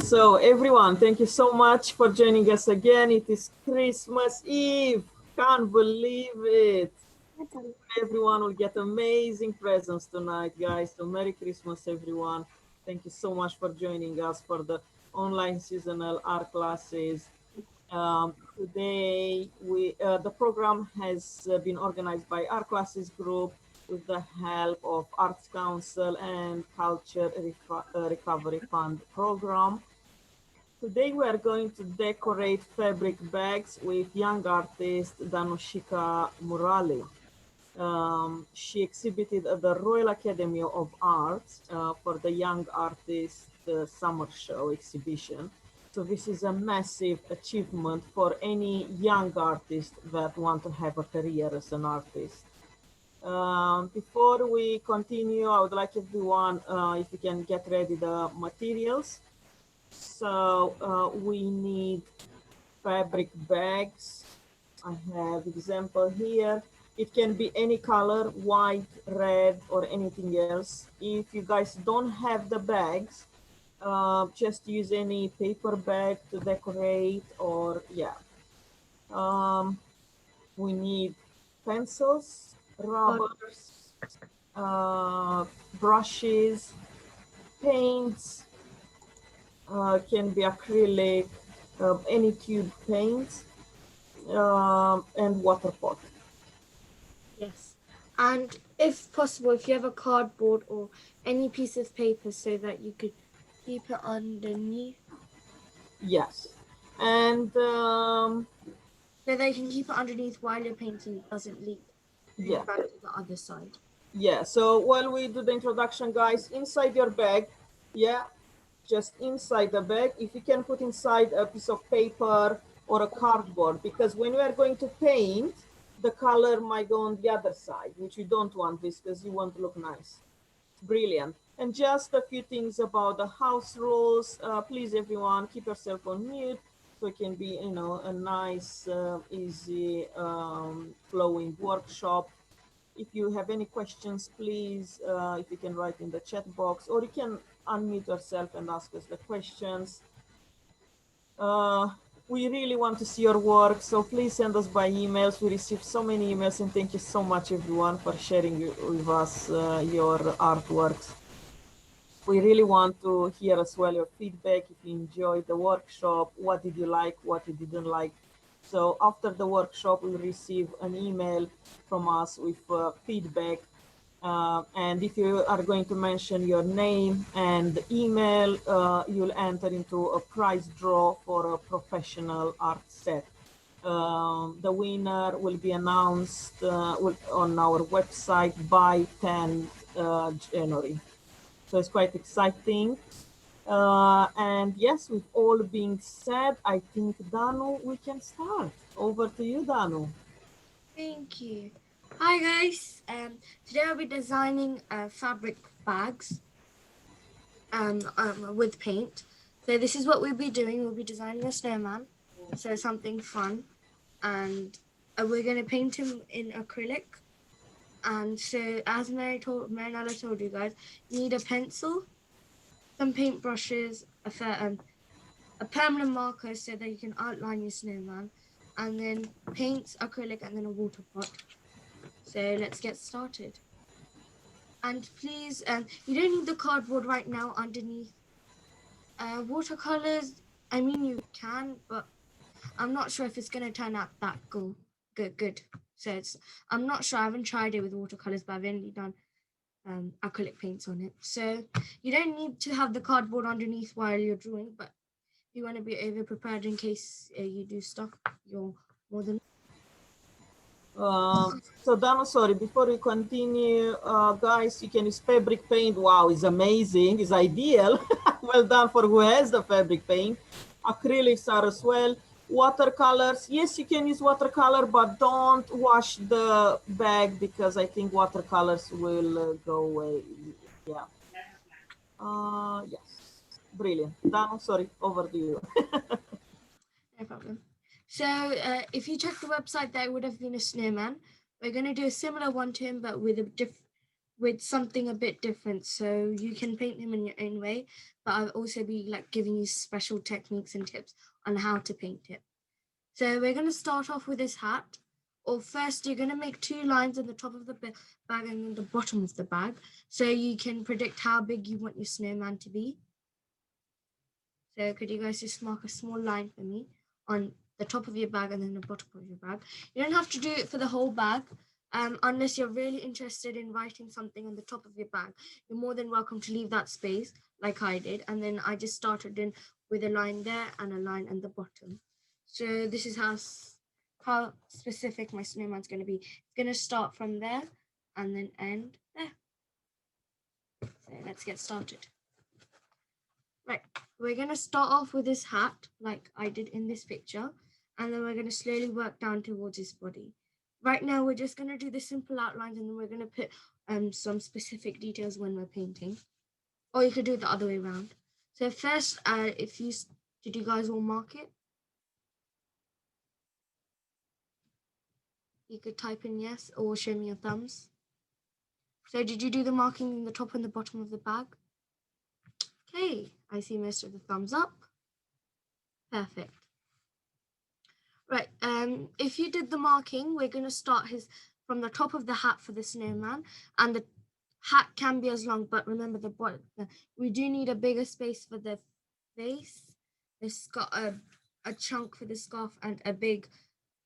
So everyone, thank you so much for joining us again. It is Christmas Eve. Can't believe it. Everyone will get amazing presents tonight, guys. So Merry Christmas, everyone. Thank you so much for joining us for the online seasonal art classes. Today, the program has been organized by Art Classes Group with the help of Arts Council and Culture Recovery Fund program. Today we are going to decorate fabric bags with young artist Dhanushika Murali. She exhibited at the Royal Academy of Arts for the Young Artist Summer Show exhibition. So this is a massive achievement for any young artist that want to have a career as an artist. Before we continue, I would like everyone, if you can get ready the materials. So we need fabric bags. I have example here. It can be any color, white, red, or anything else. If you guys don't have the bags, just use any paper bag to decorate, or yeah. We need pencils, rubbers, brushes, paints, can be acrylic, any tube paints, and water pot. Yes. And if possible, if you have a cardboard or any piece of paper so that you could keep it underneath. Yes. And So that you can keep it underneath while you're painting, it doesn't leak yeah, back to the other side. yeah. So while we do the introduction, guys, inside your bag, yeah, just inside the bag, if you can put inside a piece of paper or a cardboard, because when we are going to paint, the color might go on the other side, which you don't want this because you want to look nice. Brilliant. And just a few things about the house rules. Please, everyone, keep yourself on mute so it can be, a nice, easy, flowing workshop. If you have any questions, please, if you can write in the chat box, or you can unmute yourself and ask us the questions. We really want to see your work, so please send us by emails. We receive so many emails, and thank you so much, everyone, for sharing with us your artworks. We really want to hear as well your feedback. If you enjoyed the workshop, what did you like, what you didn't like. So after the workshop, we'll receive an email from us with feedback. And if you are going to mention your name and email, you'll enter into a prize draw for a professional art set. The winner will be announced on our website by 10th January. So it's quite exciting. And yes, with all being said, I think, Danu, we can start. Over to you, Danu. Thank you. Hi guys. Today I'll be designing fabric bags with paint. So this is what we'll be doing. We'll be designing a snowman. So something fun, and we're gonna paint him in acrylic. And so, as Marinella told you guys, you need a pencil, some paintbrushes, a permanent marker so that you can outline your snowman, and then paints, acrylic, and then a water pot. So let's get started. And please, you don't need the cardboard right now underneath. Watercolors, I mean you can, but I'm not sure if it's gonna turn out that good. So I'm not sure. I haven't tried it with watercolors, but I've only done acrylic paints on it. So you don't need to have the cardboard underneath while you're drawing, but you want to be over prepared in case you do stuff. You're more than. So Dano, sorry, before we continue, guys, you can use fabric paint. Wow, it's amazing, it's ideal. Well done for who has the fabric paint. Acrylics are as well. Watercolors, yes, you can use watercolor, but don't wash the bag because I think watercolors will go away. Yeah. Yes, brilliant. Dano, sorry, over to you. No problem. So if you check the website, there would have been a snowman. We're going to do a similar one to him, but with with something a bit different. So you can paint him in your own way, but I'll also be like giving you special techniques and tips on how to paint it. So we're going to start off with his hat. Or first, you're going to make two lines on the top of the bag and then the bottom of the bag, so you can predict how big you want your snowman to be. So could you guys just mark a small line for me on the top of your bag and then the bottom of your bag? You don't have to do it for the whole bag, unless you're really interested in writing something on the top of your bag. You're more than welcome to leave that space like I did. And then I just started in with a line there and a line at the bottom. So this is how specific my snowman's going to be. It's going to start from there and then end there. So let's get started. Right, we're going to start off with his hat, like I did in this picture, and then we're going to slowly work down towards his body. Right now, we're just going to do the simple outlines, and then we're going to put some specific details when we're painting. Or you could do it the other way around. So first, did you guys all mark it? You could type in yes or show me your thumbs. So did you do the marking in the top and the bottom of the bag? Okay, I see most of the thumbs up. Perfect. Right, if you did the marking, we're going to start from the top of the hat for the snowman, and the hat can be as long, but remember we do need a bigger space for the face. It's got a chunk for the scarf and a big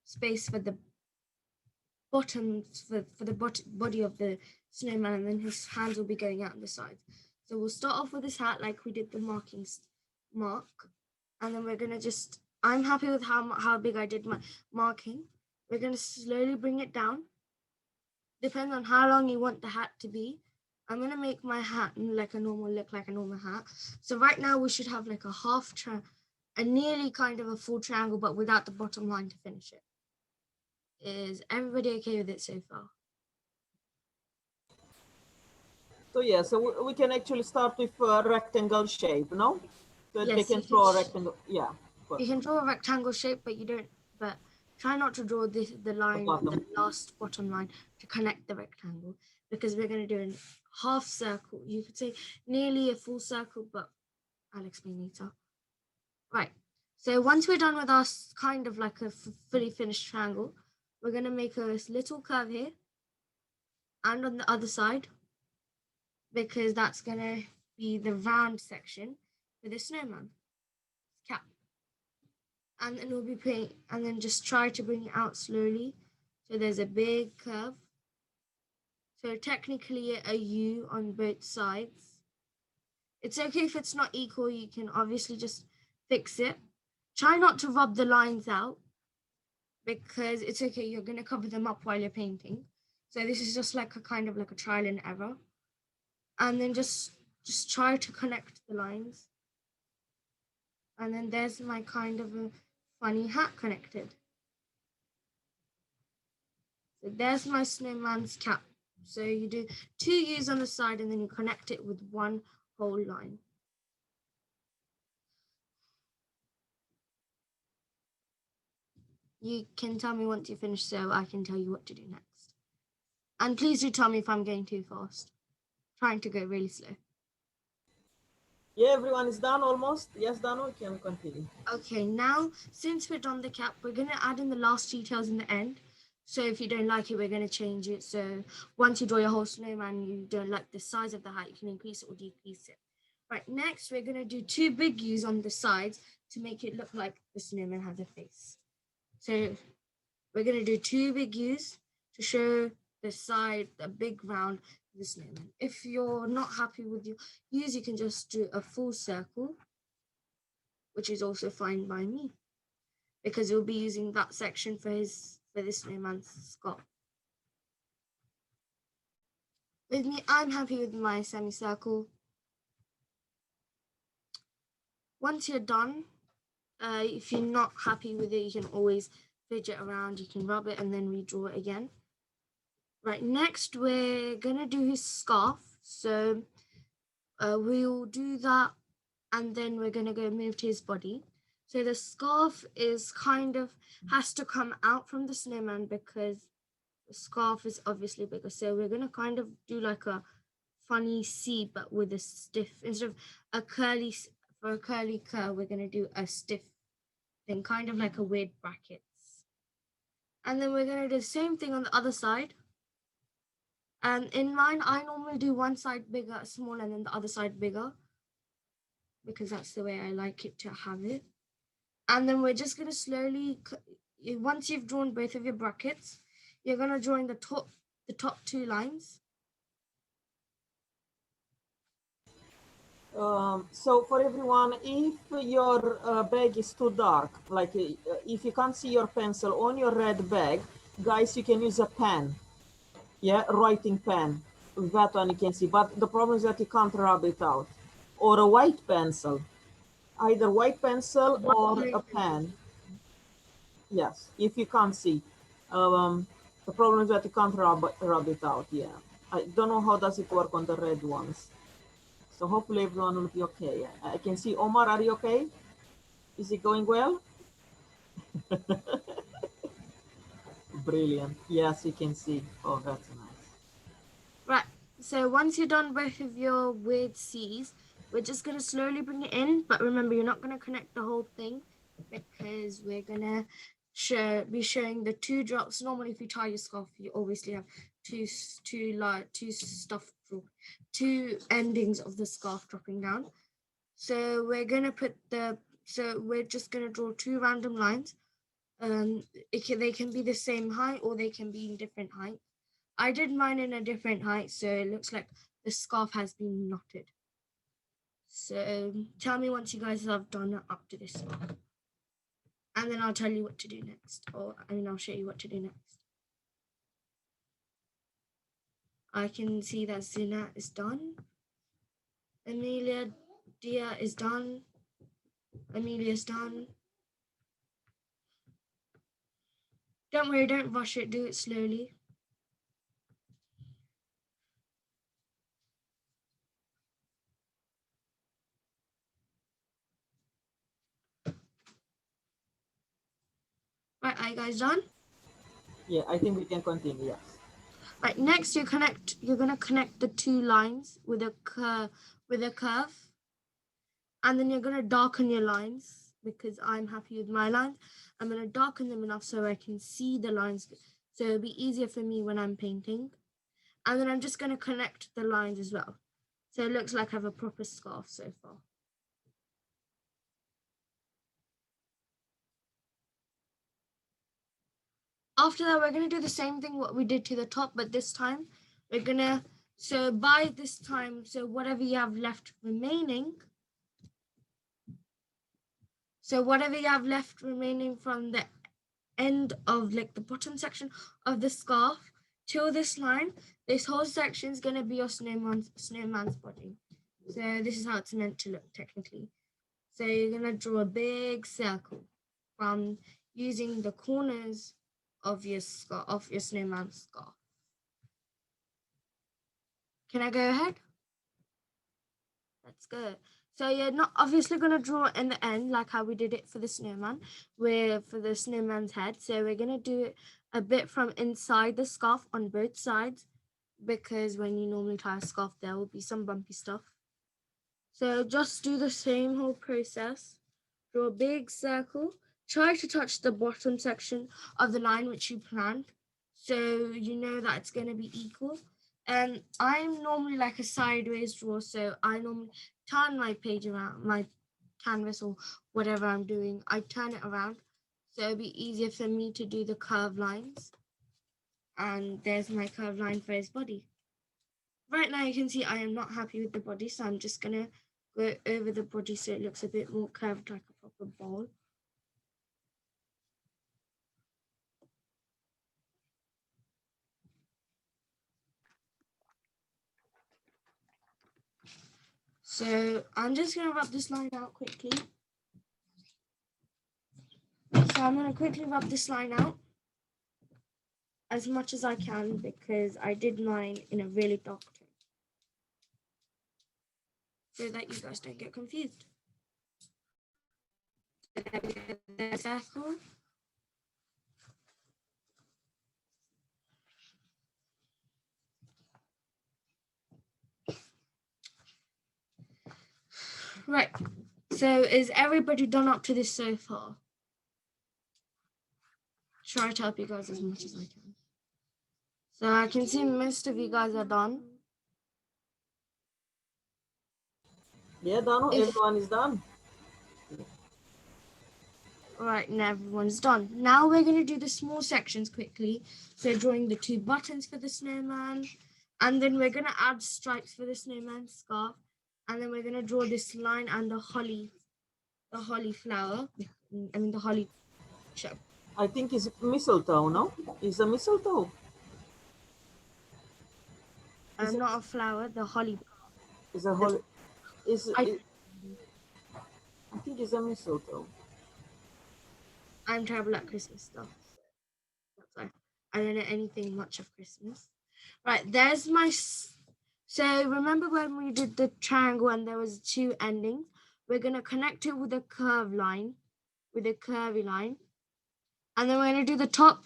space for the bottom for the body of the snowman, and then his hands will be going out on the sides. So we'll start off with his hat like we did the mark, and then we're gonna just. I'm happy with how big I did my marking. We're gonna slowly bring it down. Depends on how long you want the hat to be. I'm gonna make my hat look like a normal hat. So right now we should have like a nearly kind of a full triangle, but without the bottom line to finish it. Is everybody okay with it so far? So yeah, so we can actually start with a rectangle shape, no? So they Yes, can draw a rectangle. Yeah, you can draw a rectangle shape, but you don't. But try not to draw the the line, the bottom. last bottom line to connect the rectangle, because we're going to do a half circle. You could say nearly a full circle, but I'll explain later. Right. So once we're done with our kind of like a fully finished triangle, we're going to make a little curve here and on the other side, because that's going to be the round section for the snowman cap. And then we'll be paint, and then just try to bring it out slowly. So there's a big curve. So technically a U on both sides. It's okay if it's not equal, you can obviously just fix it. Try not to rub the lines out, because it's okay, you're going to cover them up while you're painting. So this is just like a kind of like a trial and error. And then just try to connect the lines. And then there's my kind of a funny hat connected. So there's my snowman's cap. So you do 2 U's on the side and then you connect it with one whole line. You can tell me once you finish so I can tell you what to do next. And please do tell me if I'm going too fast. Trying to go really slow. Yeah, everyone is done almost. Yes, Danu, we can continue. Okay, now since we're done the cap, we're going to add in the last details in the end. So if you don't like it, we're going to change it. So once you draw your whole snowman, you don't like the size of the hat, you can increase it or decrease it. Right, next we're going to do 2 big U's on the sides to make it look like the snowman has a face. So we're going to do 2 big U's to show the side, the big round of the snowman. If you're not happy with your U's, you can just do a full circle, which is also fine by me, because we'll be using that section for this snowman's skull. With me, I'm happy with my semicircle. Once you're done, if you're not happy with it, you can always fidget around, you can rub it and then redraw it again. Right, next we're gonna do his scarf. So we'll do that and then we're gonna go move to his body. So the scarf is kind of has to come out from the snowman, because the scarf is obviously bigger. So we're gonna kind of do like a funny C, but with a stiff, instead of a curly, for a curly curl, we're gonna do a stiff thing, kind of like a weird brackets. And then we're gonna do the same thing on the other side. And in mine, I normally do one side bigger, small, and then the other side bigger, because that's the way I like it to have it. And then we're just gonna slowly, once you've drawn both of your brackets, you're gonna join the top two lines. So for everyone, if your bag is too dark, like if you can't see your pencil on your red bag, guys, you can use a pen, yeah, writing pen. That one you can see, but the problem is that you can't rub it out. Or a white pencil, either white pencil or a pen. Yes, if you can't see. The problem is that you can't rub it out, yeah. I don't know how does it work on the red ones. So hopefully everyone will be okay. I can see Omar, are you okay? Is it going well? Brilliant. Yes, you can see. Oh, that's nice. Right. So once you're done both of your weird C's, we're just gonna slowly bring it in. But remember, you're not gonna connect the whole thing because we're gonna be showing the two drops. Normally, if you tie your scarf, you obviously have two endings of the scarf dropping down. So we're gonna we're just gonna draw two random lines. They can be the same height or they can be in different height. I did mine in a different height, so it looks like the scarf has been knotted. So tell me once you guys have done up to this one. And then I'll tell you what to do next. I'll show you what to do next. I can see that Zina is done. Amelia Dia is done. Amelia's done. Don't worry, don't rush it, do it slowly. Right, are you guys done? Yeah, I think we can continue, yes. Right, next you're gonna connect the two lines with a curve. And then you're gonna darken your lines because I'm happy with my lines. I'm gonna darken them enough so I can see the lines. So it'll be easier for me when I'm painting. And then I'm just gonna connect the lines as well. So it looks like I have a proper scarf so far. After that, we're gonna do the same thing what we did to the top, but this time we're gonna, so by this time, so whatever you have left remaining, from the end of like the bottom section of the scarf till this line, this whole section is going to be your snowman's body. So this is how it's meant to look technically. So you're going to draw a big circle from using the corners of your snowman's scarf. Can I go ahead? Let's go. So you're not obviously going to draw in the end like how we did it for the snowman, for the snowman's head. So we're going to do it a bit from inside the scarf on both sides, because when you normally tie a scarf, there will be some bumpy stuff. So just do the same whole process. Draw a big circle. Try to touch the bottom section of the line which you planned, so you know that it's going to be equal. And I'm normally like a sideways drawer, so I normally turn my page around, my canvas or whatever I'm doing, I turn it around, so it'll be easier for me to do the curved lines. And there's my curved line for his body. Right now you can see I am not happy with the body, so I'm just gonna go over the body so it looks a bit more curved, like a proper ball. So I'm just going to rub this line out quickly. So I'm going to quickly rub this line out as much as I can because I did mine in a really dark tone, so that you guys don't get confused. So there we go, the circle. Right. So is everybody done up to this so far? Try to help you guys as much as I can. So I can see most of you guys are done. Yeah, Danu, everyone is done. Right, now everyone's done. Now we're going to do the small sections quickly. So drawing the 2 buttons for the snowman, and then we're going to add stripes for the snowman scarf, and then we're going to draw this line and the holly flower. I mean the holly shape. I think it's mistletoe, no? It's a mistletoe. Not a flower, the holly. It's a whole. I think it's a mistletoe. I'm terrible at Christmas stuff. So I don't know anything much of Christmas. Right, there's my. So remember when we did the triangle and there was 2 endings? We're going to connect it with a curved line, with a curvy line. And then we're going to do the top.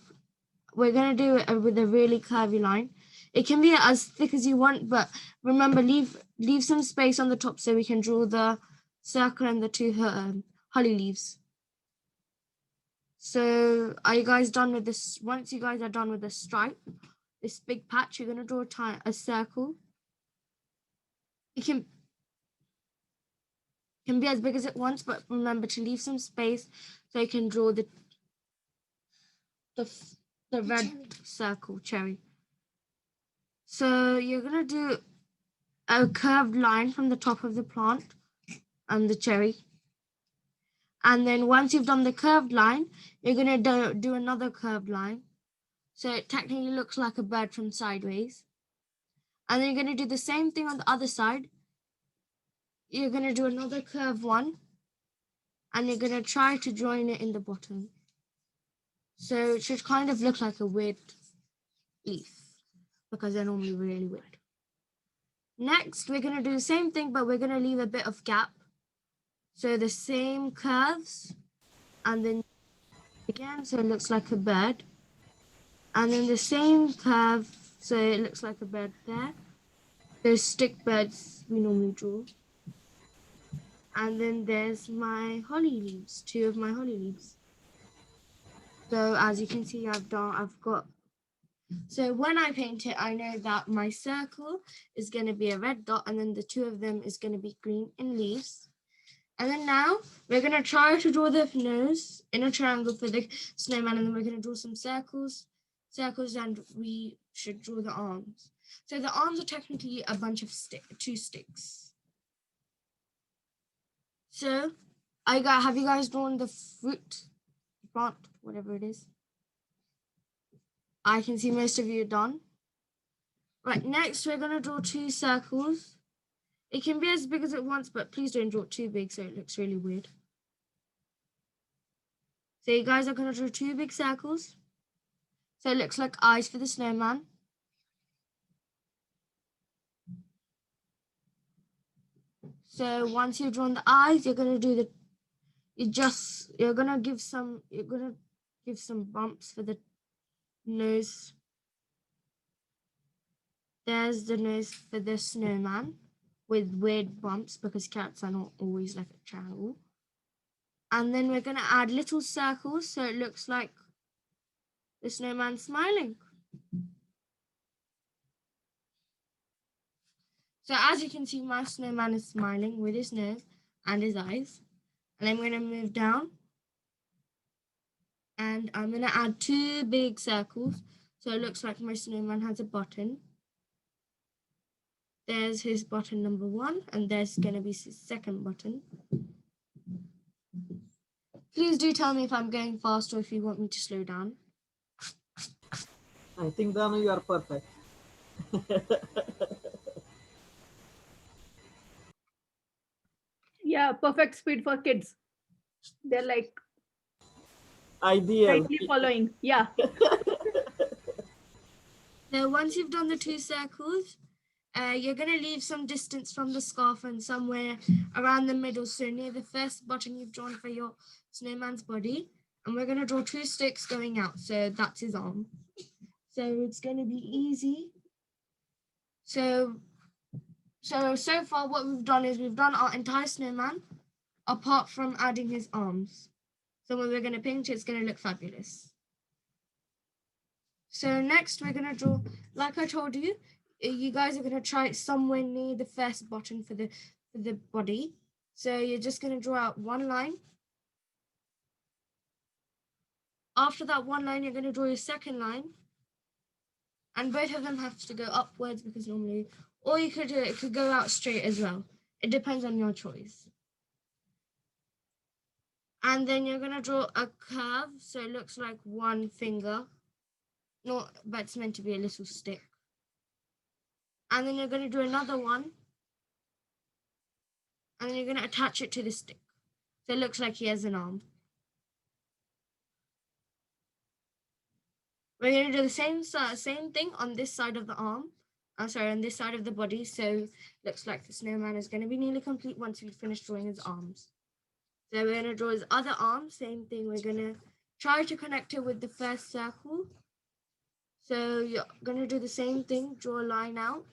We're going to do it with a really curvy line. It can be as thick as you want, but remember, leave some space on the top so we can draw the circle and the 2 holly leaves. So are you guys done with this? Once you guys are done with the stripe, this big patch, you're going to draw a circle. It can be as big as it wants, but remember to leave some space so you can draw the red circle cherry. So you're going to do a curved line from the top of the plant and the cherry. And then once you've done the curved line, you're going to do another curved line. So it technically looks like a bird from sideways. And then you're going to do the same thing on the other side. You're going to do another curved one. And you're going to try to join it in the bottom. So it should kind of look like a weird leaf, because they're normally really weird. Next, we're going to do the same thing, but we're going to leave a bit of gap. So the same curves, and then again, so it looks like a bird. And then the same curve, so it looks like a bird there. Those stick birds we normally draw. And then there's my holly leaves, 2 of my holly leaves. So as you can see, so when I paint it, I know that my circle is going to be a red dot, and then the 2 of them is going to be green in leaves. And then now we're going to try to draw the nose in a triangle for the snowman, and then we're going to draw some circles, and we should draw the arms. So the arms are technically a bunch of 2 sticks. So have you guys drawn the fruit, plant, whatever it is? I can see most of you are done. Right, next we're going to draw 2 circles. It can be as big as it wants, but please don't draw it too big so it looks really weird. So you guys are going to draw 2 big circles. So it looks like eyes for the snowman. So once you've drawn the eyes, you're going to do you're going to give some bumps for the nose. There's the nose for the snowman with weird bumps, because cats are not always like a triangle. And then we're going to add little circles so it looks like the snowman smiling. So as you can see, my snowman is smiling with his nose and his eyes. And I'm going to move down. And I'm going to add 2 big circles so it looks like my snowman has a button. There's his button number 1, and there's going to be his second button. Please do tell me if I'm going fast or if you want me to slow down. I think, Danu, you are perfect. Yeah, perfect speed for kids. They're like ideal. tightly following. Yeah. So once you've done the 2 circles, you're going to leave some distance from the scarf and somewhere around the middle, so near the first button you've drawn for your snowman's body. And we're going to draw 2 sticks going out, so that's his arm. So it's going to be easy. So So far what we've done is we've done our entire snowman apart from adding his arms. So when we're going to paint it, it's going to look fabulous. So next we're going to draw, like I told you, you guys are going to try it somewhere near the first button for the body. So you're just going to draw out one line. After that one line, you're going to draw your second line. And both of them have to go upwards because normally, or you could do it could go out straight as well. It depends on your choice. And then you're going to draw a curve. So it looks like one finger. No, but it's meant to be a little stick. And then you're going to do another one. And then you're going to attach it to the stick. So it looks like he has an arm. We're going to do the same thing on this side of the arm. On this side of the body. So looks like the snowman is going to be nearly complete once we finish drawing his arms. So we're going to draw his other arm. Same thing. We're going to try to connect it with the first circle. So you're going to do the same thing. Draw a line out.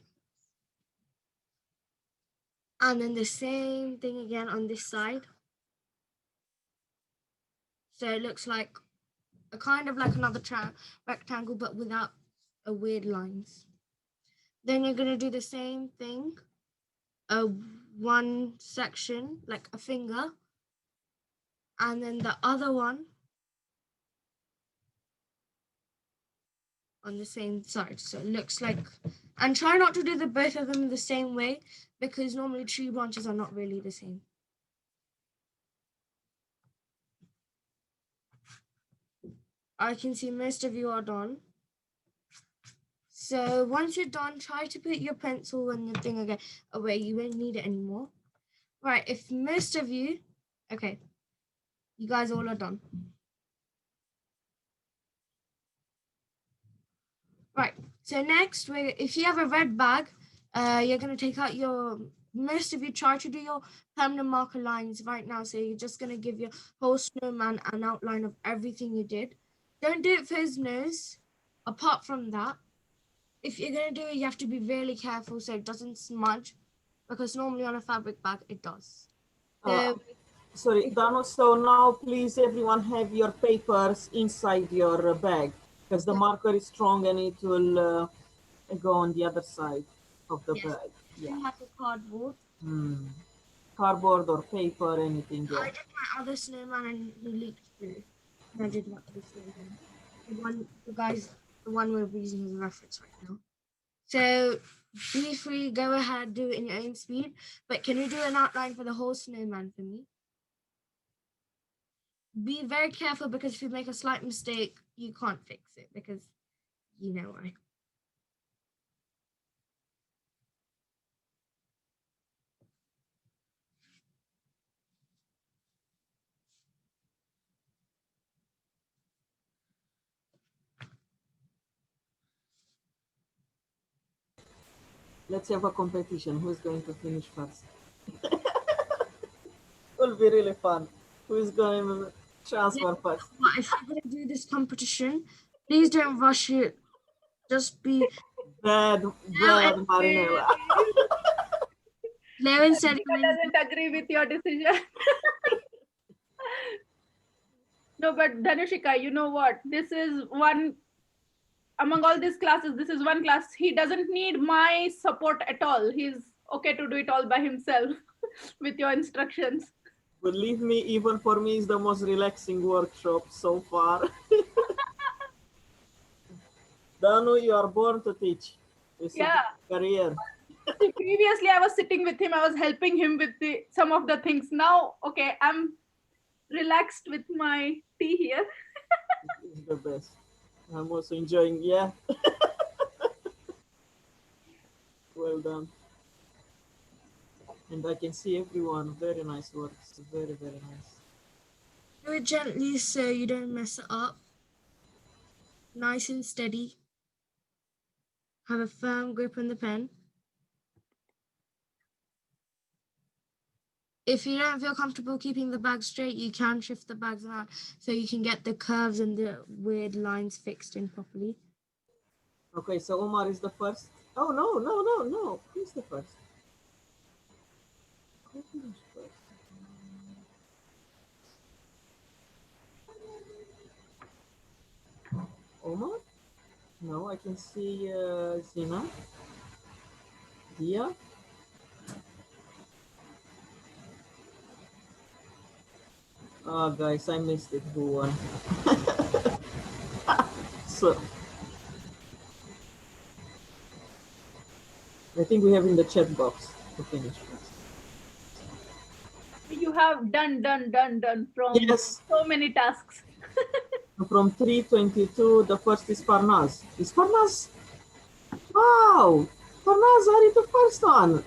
And then the same thing again on this side. So it looks like a kind of like another rectangle, but without a weird lines. Then you're going to do the same thing. One section, like a finger. And then the other one on the same side. So it looks like, and try not to do the both of them the same way because normally tree branches are not really the same. I can see most of you are done. So once you're done, try to put your pencil and the thing again away. You won't need it anymore. Right, if most of you, okay, you guys all are done. Right, so next, if you have a red bag, you're going to take out most of you try to do your permanent marker lines right now. So you're just going to give your whole snowman an outline of everything you did. Don't do it for his nose. Apart from that, if you're going to do it, you have to be really careful so it doesn't smudge because normally on a fabric bag, it does. So, sorry, Dano, so now please everyone have your papers inside your bag because the marker is strong and it will go on the other side of the bag. Yeah. Like a cardboard. Cardboard or paper, anything. Yeah. I did my other snowman and he leaked through. I did not do snowman. The one we're using as a reference right now. So be free, go ahead, do it in your own speed. But can you do an outline for the whole snowman for me? Be very careful because if you make a slight mistake, you can't fix it because you know why. Let's have a competition. Who's going to finish first? Will be really fun. Who's going to transfer first? If you're going to do this competition, please don't rush it. Just be bad, Marinella. Levin said he doesn't agree with your decision. No, but Dhanushika, you know what? This is one, among all these classes, this is one class. He doesn't need my support at all. He's okay to do it all by himself with your instructions. Believe me, even for me, it's the most relaxing workshop so far. Danu, you are born to teach. It's a career. Previously, I was sitting with him. I was helping him with some of the things. Now, okay, I'm relaxed with my tea here. It's the best. I'm also enjoying, yeah. Well done. And I can see everyone. Very nice work. It's very, very nice. Do it gently so you don't mess it up. Nice and steady. Have a firm grip on the pen. If you don't feel comfortable keeping the bag straight, you can shift the bags around so you can get the curves and the weird lines fixed in properly. Okay, so Omar is the first. Oh, no. Who's the first? I can see Zina. Dia. Oh, guys, I missed it. Who won? So, I think we have in the chat box to finish. You have done from Yes, so many tasks. from 322, the first is Parnas. Is Parnas? Wow! Parnas, are you the first one?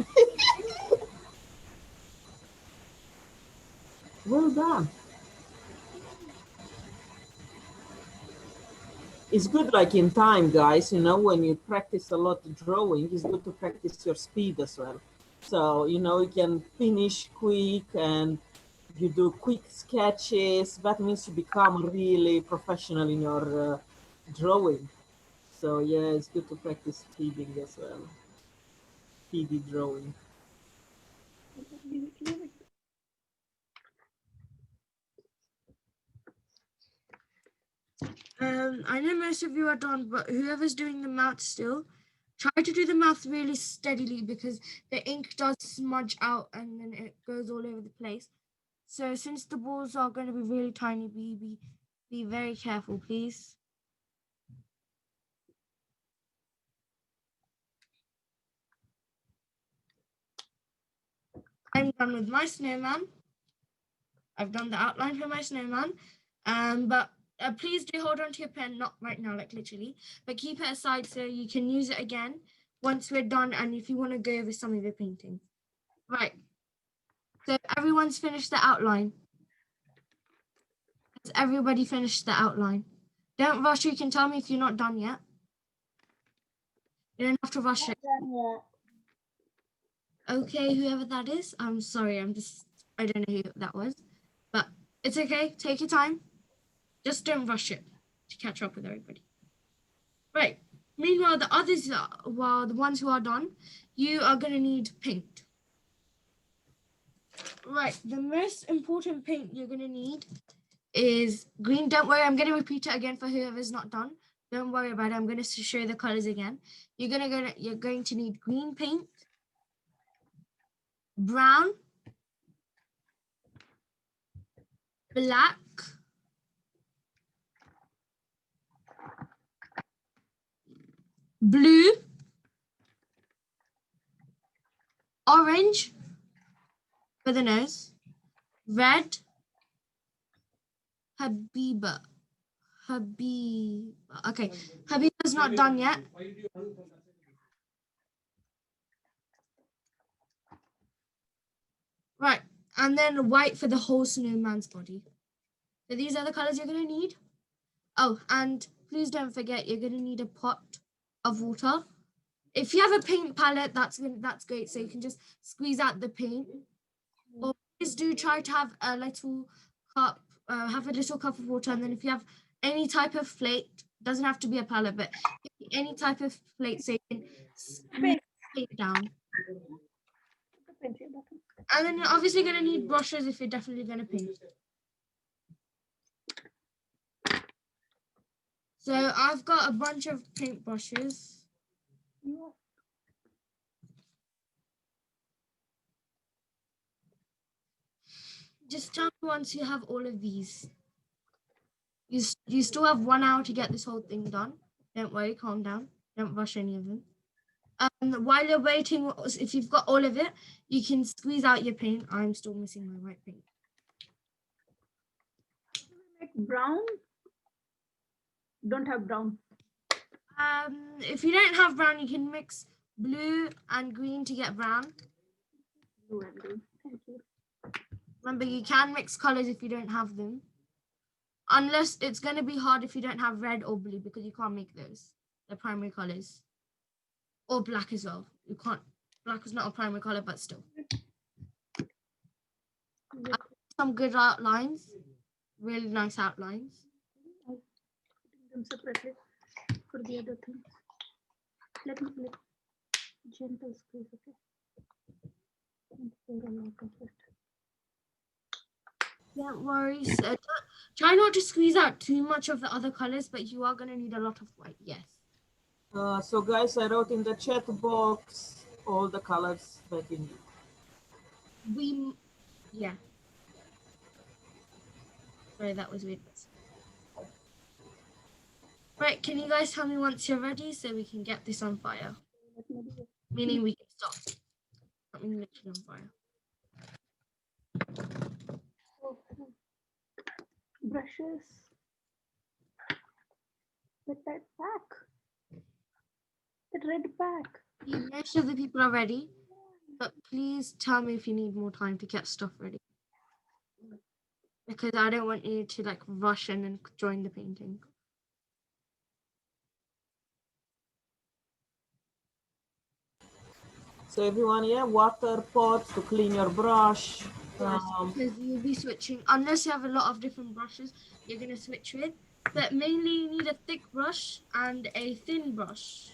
Well done. It's good like in time, guys, you know, when you practice a lot drawing, it's good to practice your speed as well. So, you know, you can finish quick and you do quick sketches. That means you become really professional in your drawing. So, yeah, it's good to practice speeding as well. Speedy drawing. I know most of you are done, but whoever's doing the math still, try to do the math really steadily because the ink does smudge out and then it goes all over the place. So since the balls are going to be really tiny, be very careful, please. I'm done with my snowman. I've done the outline for my snowman. But please do hold on to your pen, not right now, like literally, but keep it aside so you can use it again once we're done and if you want to go over some of your painting. Right. So everyone's finished the outline. Has everybody finished the outline? Don't rush. You can tell me if you're not done yet. You don't have to rush it. Okay, whoever that is. I'm sorry. I don't know who that was. But it's okay. Take your time. Just don't rush it to catch up with everybody. Right. Meanwhile, the others, the ones who are done, you are going to need paint. Right. The most important paint you're going to need is green. Don't worry, I'm going to repeat it again for whoever's not done. Don't worry about it. I'm going to show you the colors again. You're going to need green paint, brown, black, blue, orange for the nose, red, Habiba. Okay, Habiba's not done yet. Right, and then white for the whole snowman's body. So these are the colors you're going to need. Oh, and please don't forget you're going to need a pot of water. If you have a paint palette, that's great. So you can just squeeze out the paint. Or please do try to have a little cup, have a little cup of water. And then if you have any type of plate, doesn't have to be a palette, but any type of plate, so you can squeeze paint down. And then you're obviously going to need brushes if you're definitely going to paint. So I've got a bunch of paint brushes. Just tell me once you have all of these. You still have 1 hour to get this whole thing done. Don't worry, calm down. Don't rush any of them. While you're waiting, if you've got all of it, you can squeeze out your paint. I'm still missing my white paint. Like brown? Don't have brown. If you don't have brown, you can mix blue and green to get brown. Blue and green. Thank you. Remember, you can mix colors if you don't have them. Unless it's going to be hard if you don't have red or blue because you can't make those. They're primary colors. Or black as well. You can't. Black is not a primary color, but still. Some good outlines. Really nice outlines. Them separately for the other things. Let me gentle squeeze, okay? Don't worry. So try not to squeeze out too much of the other colors, but you are going to need a lot of white. Yes. So guys, I wrote in the chat box all the colors that you need. Yeah. Sorry, that was weird. Right, can you guys tell me once you're ready so we can get this on fire? Meaning we can stop. Something literally on fire. Brushes. With that pack. That red pack. Most of the people are ready, but please tell me if you need more time to get stuff ready. Because I don't want you to like rush in and join the painting. So everyone, yeah, water pot to clean your brush. Yes, because you'll be switching, unless you have a lot of different brushes, you're going to switch with. But mainly you need a thick brush and a thin brush.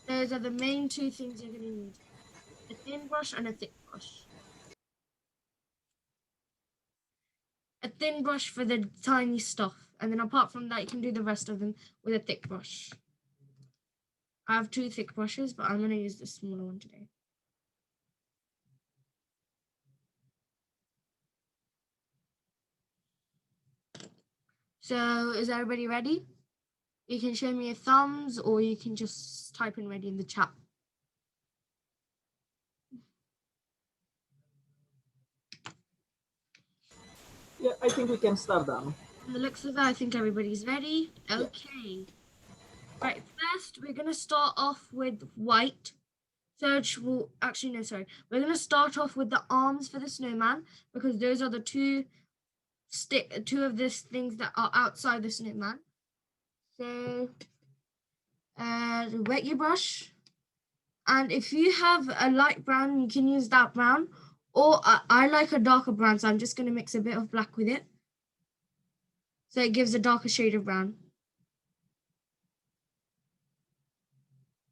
Those are the main two things you're going to need. A thin brush and a thick brush. A thin brush for the tiny stuff. And then apart from that, you can do the rest of them with a thick brush. I have two thick brushes, but I'm going to use the smaller one today. So is everybody ready? You can show me a thumbs or you can just type in ready in the chat. Yeah, I think we can start down. From the looks of it, I think everybody's ready. Okay. Yeah. Right, first we're going to start off with white. We're going to start off with the arms for the snowman because those are the two of these things that are outside the snowman. So wet your brush, and if you have a light brown, you can use that brown, or I like a darker brown, so I'm just going to mix a bit of black with it, so it gives a darker shade of brown.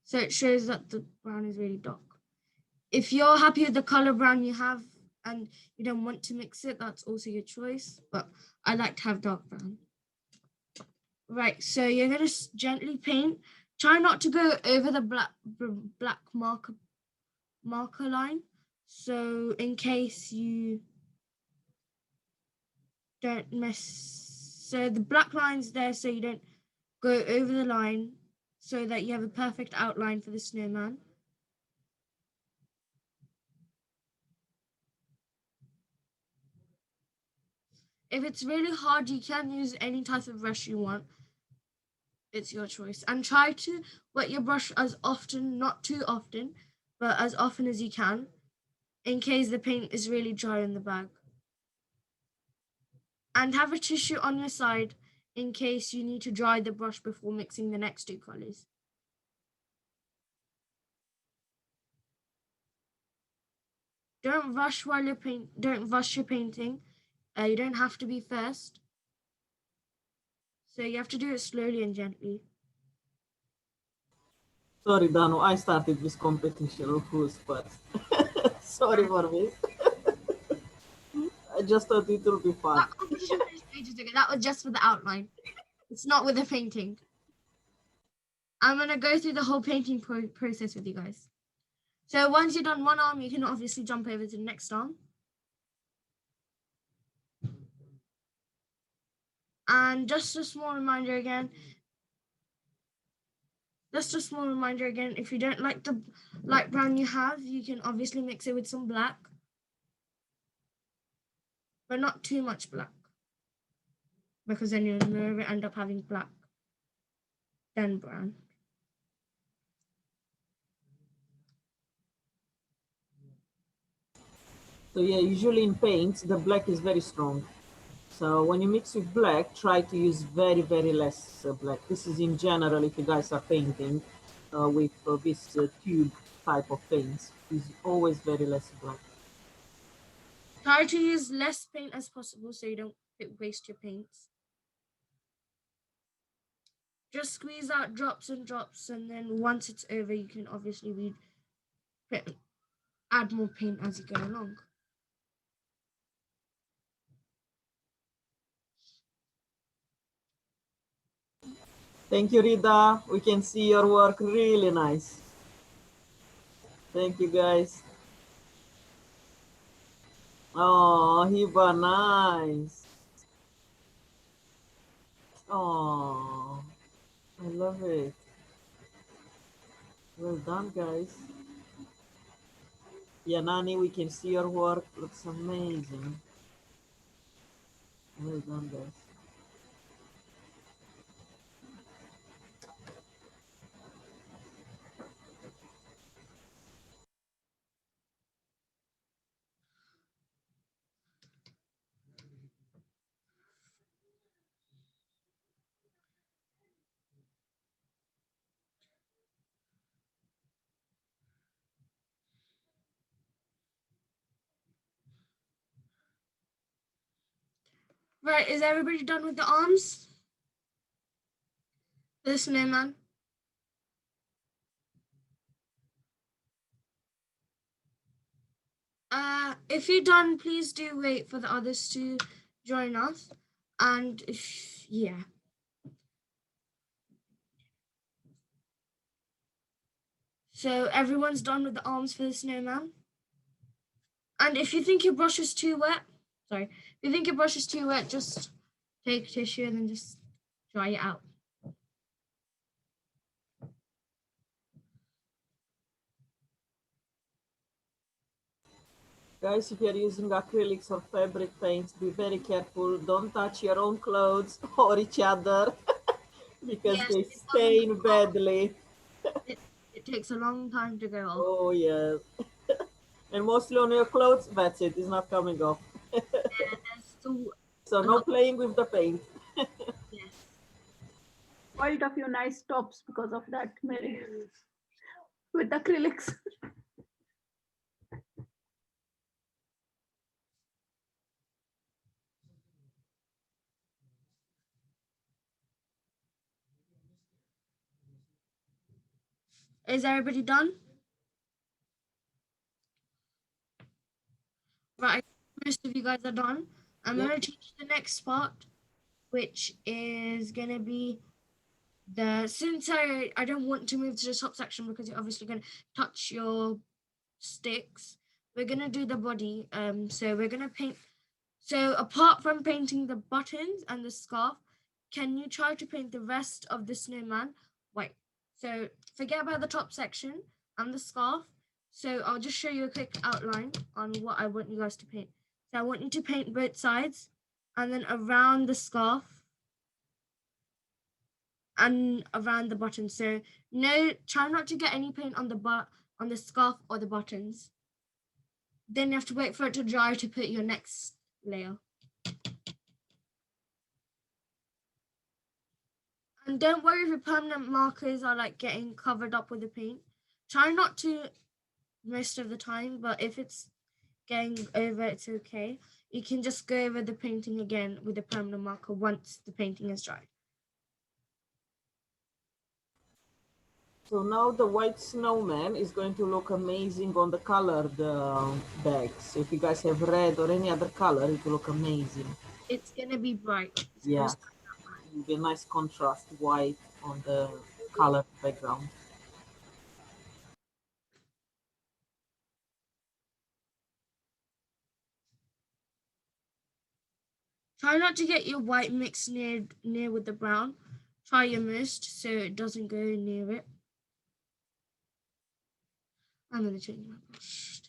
So it shows that the brown is really dark. If you're happy with the color brown you have and you don't want to mix it, that's also your choice, but I like to have dark brown. Right, so you're going to gently paint. Try not to go over the black marker line. So in case you don't so the black line's there so you don't go over the line, so that you have a perfect outline for the snowman. If it's really hard, you can use any type of brush you want. It's your choice. And try to wet your brush as often, not too often, but as often as you can, in case the paint is really dry in the bag. And have a tissue on your side in case you need to dry the brush before mixing the next two colors. Don't rush while you're don't rush your painting. You don't have to be first. So you have to do it slowly and gently. Sorry, Danu, I started this competition of who's first. Sorry for this. I just thought it would be fun. That competition finished ages ago. That was just for the outline. It's not with the painting. I'm going to go through the whole painting process with you guys. So once you've done one arm, you can obviously jump over to the next arm. And just a small reminder again, if you don't like the light brown you have, you can obviously mix it with some black, but not too much black, because then you'll never end up having black, then brown. So yeah, usually in paints, the black is very strong. So when you mix with black, try to use very, very less black. This is in general if you guys are painting with this tube type of paints. Is always very less black. Try to use less paint as possible so you don't waste your paints. Just squeeze out drops and drops, and then once it's over, you can obviously add more paint as you go along. Thank you, Rita. We can see your work really nice. Thank you, guys. Oh, Hiba, nice. Oh, I love it. Well done, guys. Yeah, Nani, we can see your work. Looks amazing. Well done, guys. Right, is everybody done with the arms? For the snowman? If you're done, please do wait for the others to join us. And yeah. So everyone's done with the arms for the snowman. And if you think your brush is too wet, if you think your brush is too wet, just take tissue and then just dry it out. Guys, if you're using acrylics or fabric paints, be very careful. Don't touch your own clothes or each other because Yes, they it doesn't stain go off. badly. It takes a long time to go off. Oh, yes. And mostly on your clothes, that's it. It's not coming off. Yeah, there's still So a no lot. playing with the paint. Yes. Spoiled a few nice tops because of that, Mary, with acrylics. Is everybody done? Right, most of you guys are done. I'm Yep. going to teach the next part, which is going to be since I don't want to move to the top section because you're obviously going to touch your sticks, we're going to do the body. So we're going to paint. So apart from painting the buttons and the scarf, can you try to paint the rest of the snowman white? So forget about the top section and the scarf. So I'll just show you a quick outline on what I want you guys to paint. So I want you to paint both sides and then around the scarf and around the buttons. So no, try not to get any paint on on the scarf or the buttons. Then you have to wait for it to dry to put your next layer. And don't worry if your permanent markers are like getting covered up with the paint. Try not to most of the time, but if it's getting over, it's okay. You can just go over the painting again with a permanent marker once the painting is dry. So now the white snowman is going to look amazing on the colored bags. So if you guys have red or any other color, it will look amazing. It's gonna be bright. Yeah, it will be a nice contrast, white on the colored background. Try not to get your white mixed near with the brown. Try your most so it doesn't go near it. I'm gonna change my brush.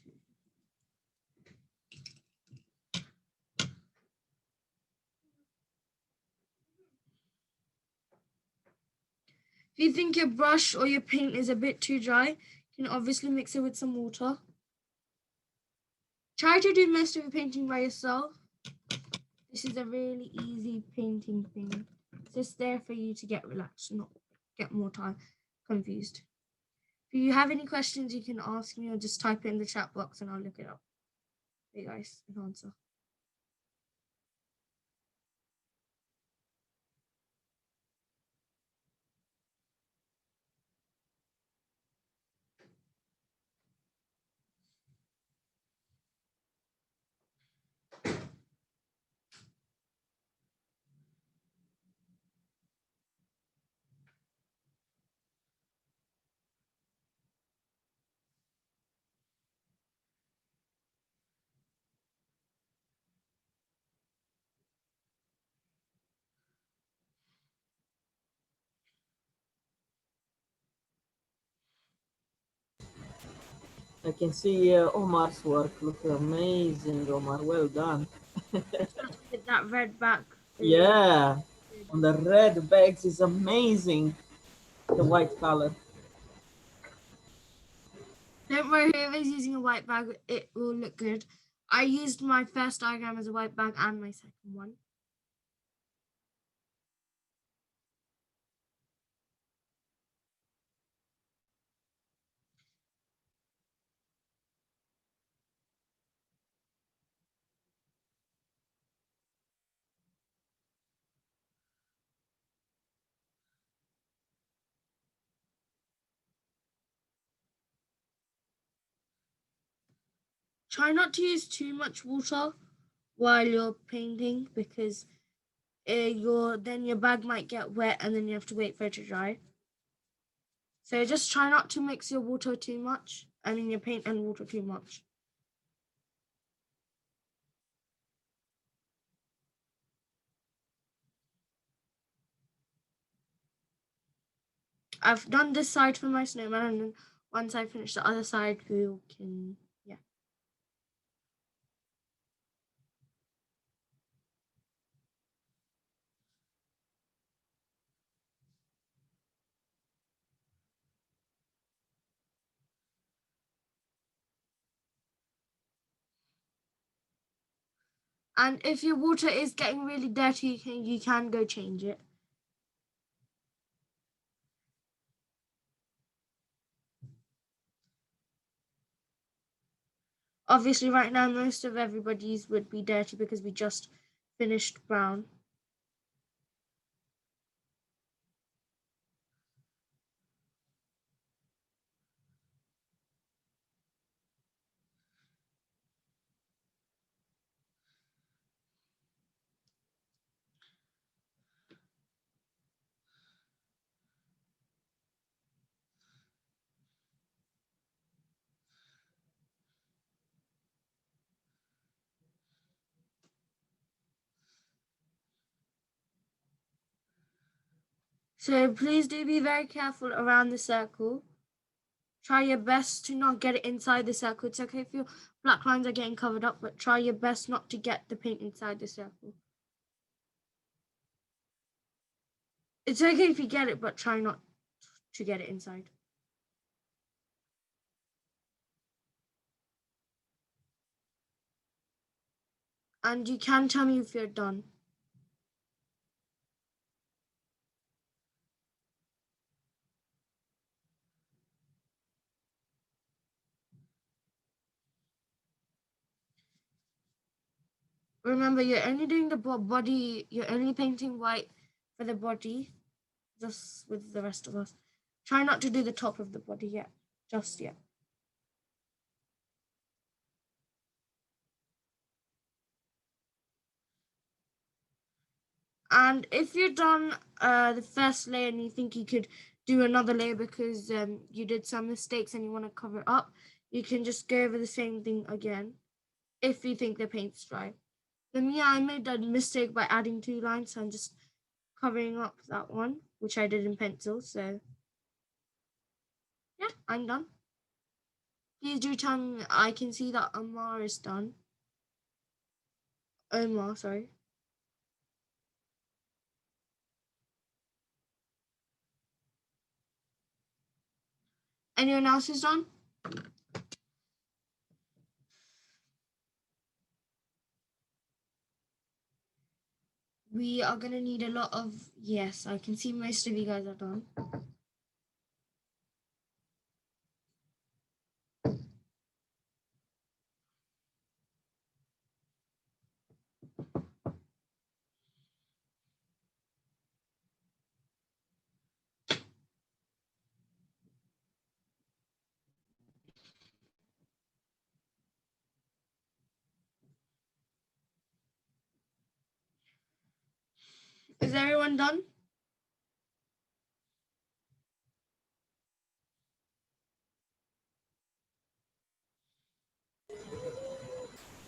If you think your brush or your paint is a bit too dry, you can obviously mix it with some water. Try to do most of your painting by yourself. This is a really easy painting thing. It's just there for you to get relaxed, not get more time confused. If you have any questions, you can ask me or just type it in the chat box and I'll look it up for you guys and answer. I can see Omar's work. Look amazing, Omar. Well done. Especially with that red back. Is Yeah, good. on the red bags is amazing. The white color. Don't worry, whoever's using a white bag, it will look good. I used my first diagram as a white bag and my second one. Try not to use too much water while you're painting because then your bag might get wet and then you have to wait for it to dry. So just try not to mix your water too much. I mean your paint and water too much. I've done this side for my snowman, and then once I finish the other side, we can, yeah. And if your water is getting really dirty, you can go change it. Obviously, right now, most of everybody's would be dirty because we just finished brown. So please do be very careful around the circle. Try your best to not get it inside the circle. It's okay if your black lines are getting covered up, but try your best not to get the paint inside the circle. It's okay if you get it, but try not to get it inside. And you can tell me if you're done. Remember, you're only doing the body, you're only painting white for the body, just with the rest of us. Try not to do the top of the body yet, just yet. And if you're done the first layer and you think you could do another layer because you did some mistakes and you want to cover it up, you can just go over the same thing again if you think the paint's dry. For me, I made a mistake by adding 2 lines, so I'm just covering up that one, which I did in pencil. So yeah, I'm done. Please do tell me. I can see that Omar is done. Omar, sorry. Anyone else is done? We are gonna need a lot of, yes, I can see most of you guys are done. Is everyone done?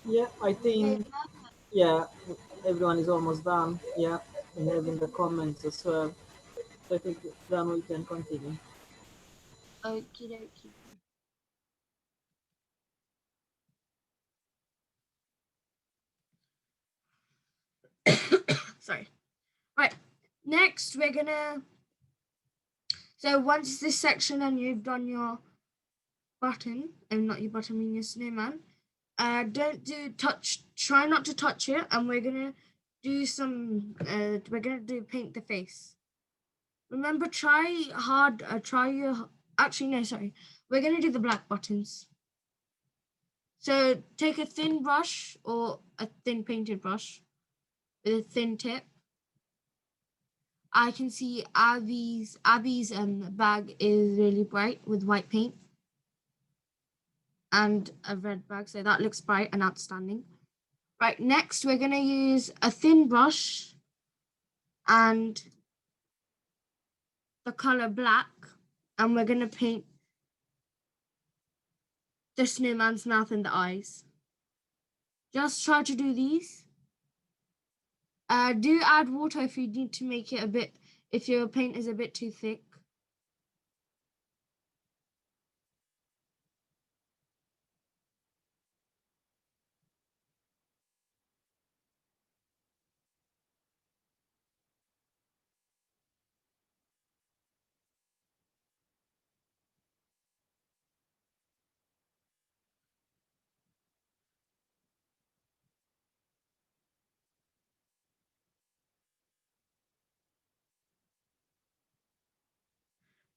Yeah, I Okay, think, yeah, everyone is almost done. Yeah, and having the comments as well. So I think then we can continue. okie dokie. Sorry. Right. Next, we're gonna. So once this section and you've done your button, and not your button, I mean your snowman. Don't do touch. Try not to touch it, and we're gonna do some. We're gonna do paint the face. Remember, try hard. Try your. Actually, no, sorry. We're gonna do the black buttons. So take a thin brush or a thin painted brush with a thin tip. I can see Abby's bag is really bright with white paint and a red bag, so that looks bright and outstanding. Right, next we're gonna use a thin brush and the color black, and we're gonna paint the snowman's mouth and the eyes. Just try to do these. Do add water if you need to make it a bit, if your paint is a bit too thick.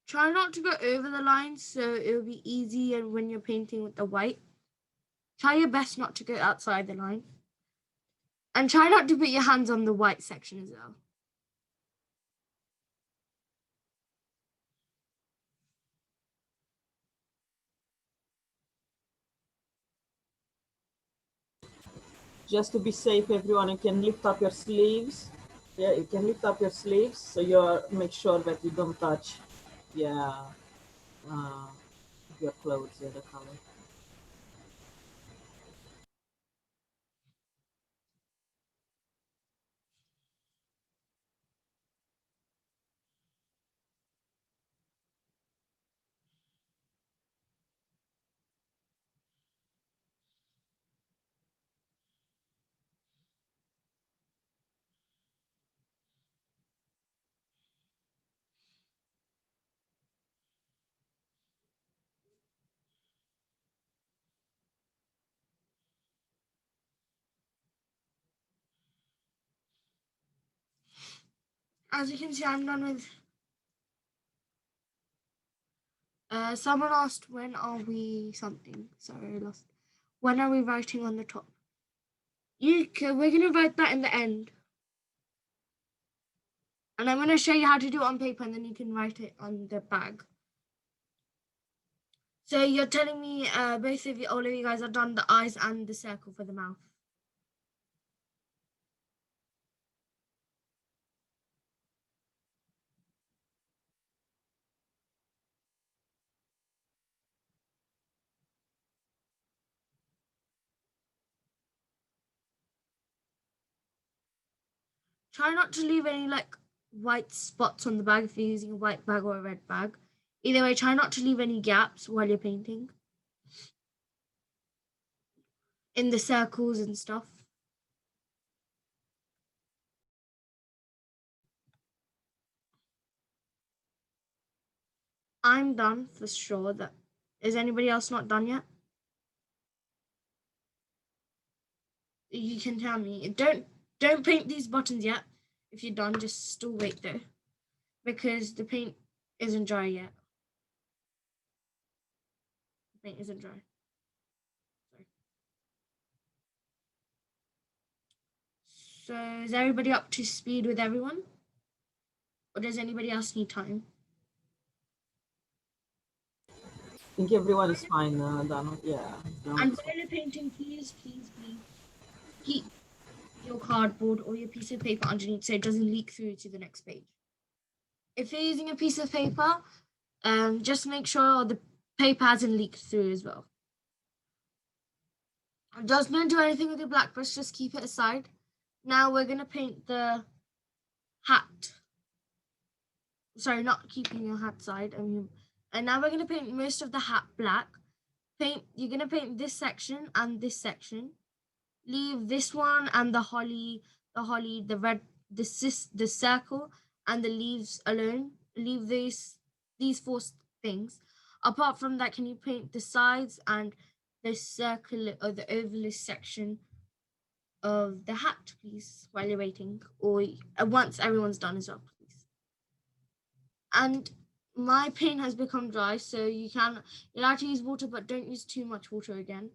Try not to go over the lines so it will be easy and when you're painting with the white. Try your best not to go outside the line. And try not to put your hands on the white section as well. Just to be safe, everyone, you can lift up your sleeves. Yeah, you can lift up your sleeves so you make sure that you don't touch, yeah, uh, your clothes, yeah, the color. As you can see, I'm done with. Someone asked when are we something. Sorry, I lost. When are we writing on the top? We're gonna write that in the end. And I'm gonna show you how to do it on paper and then you can write it on the bag. So you're telling me both of you, all of you guys have done the eyes and the circle for the mouth. Try not to leave any like white spots on the bag if you're using a white bag or a red bag. Either way, try not to leave any gaps while you're painting in the circles and stuff. I'm done for sure. That is anybody else not done yet? You can tell me. Don't paint these buttons yet. If you're done, just still wait though, because the paint isn't dry yet. The paint isn't dry. Sorry. So is everybody up to speed with everyone? Or does anybody else need time? I think everyone is fine, Dano. Yeah. And while you're painting, please keep your cardboard or your piece of paper underneath so it doesn't leak through to the next page. If you're using a piece of paper, just make sure the paper hasn't leaked through as well. Just don't do anything with your black brush, just keep it aside. Now we're gonna paint the hat. Sorry, not keeping your hat side. And now we're gonna paint most of the hat black. You're gonna paint this section and this section. Leave this one and the holly, the the circle and the leaves alone. Leave these four things. Apart from that, can you paint the sides and the circle or the oval section of the hat, please, while you're waiting, or once everyone's done as well, please. And my paint has become dry, so you're allowed to use water, but don't use too much water again.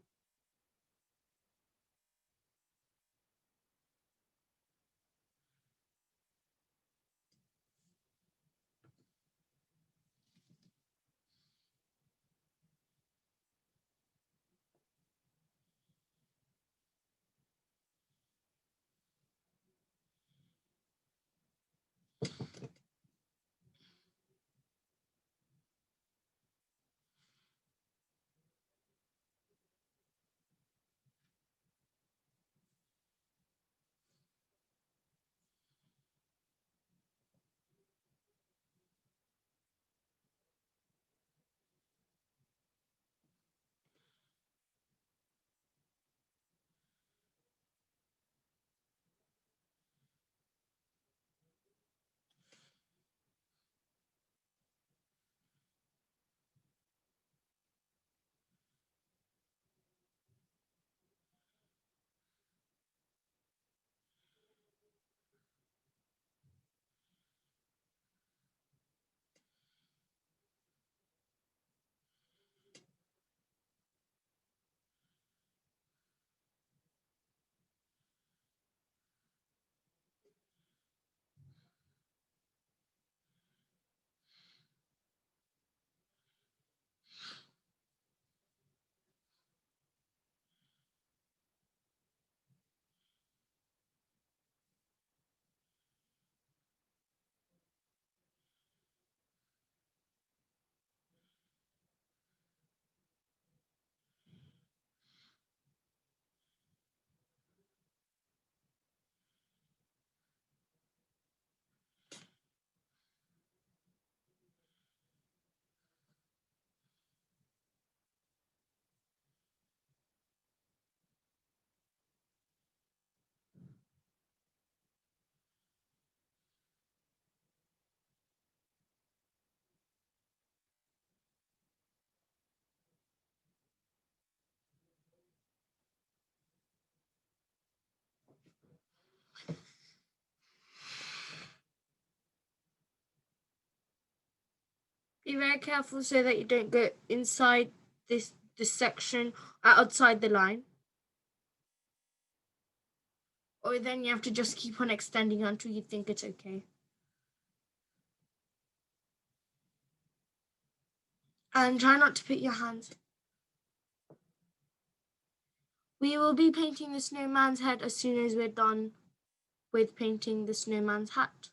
Be very careful so that you don't go inside this section outside the line. Or then you have to just keep on extending until you think it's okay. And try not to put your hands. We will be painting the snowman's head as soon as we're done with painting the snowman's hat.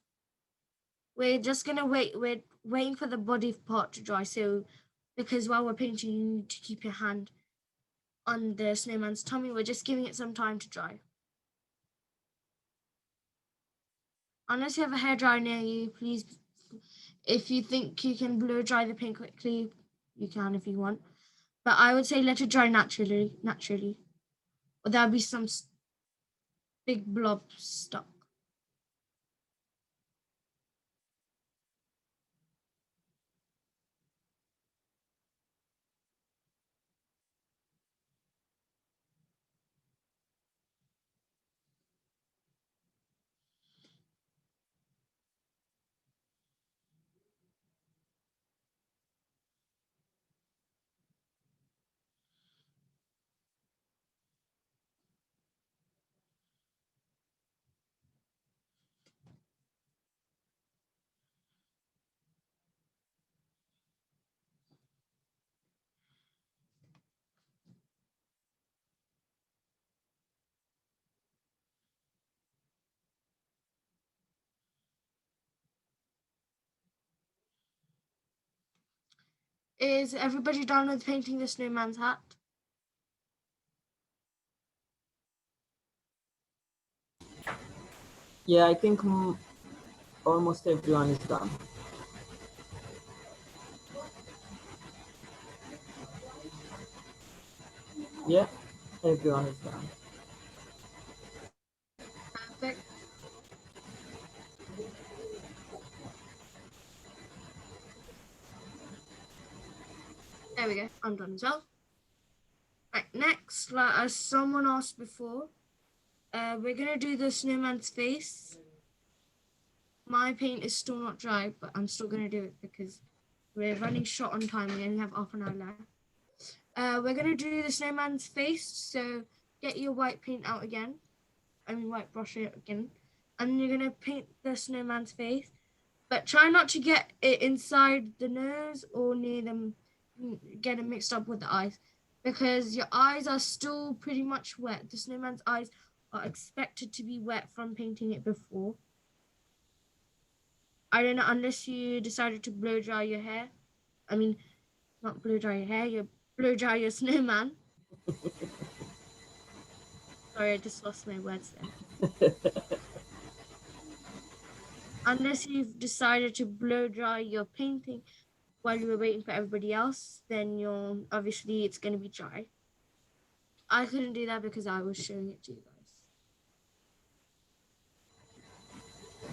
We're just gonna wait. We're waiting for the body part to dry. So, because while we're painting, you need to keep your hand on the snowman's tummy. We're just giving it some time to dry. Unless you have a hairdryer near you, please, if you think you can blow dry the paint quickly, you can if you want. But I would say let it dry naturally. Or there'll be some big blob stuck. Is everybody done with painting the snowman's hat? Yeah, I think almost everyone is done. Yeah, everyone is done. Perfect. There we go. I'm done as well. Right, next, as someone asked before, we're gonna do the snowman's face. My paint is still not dry, but I'm still gonna do it because we're running short on time. We only have half an hour left. We're gonna do the snowman's face. So get your white paint out again. White brush it again, and you're gonna paint the snowman's face. But try not to get it inside the nose or near them, get it mixed up with the eyes, because your eyes are still pretty much wet. The snowman's eyes are expected to be wet from painting it before. I don't know, unless you decided to blow dry your hair. I mean, not blow dry your hair, you blow dry your snowman. Sorry, I just lost my words there. Unless you've decided to blow dry your painting while you were waiting for everybody else, then you're obviously it's going to be dry. I couldn't do that because I was showing it to you guys.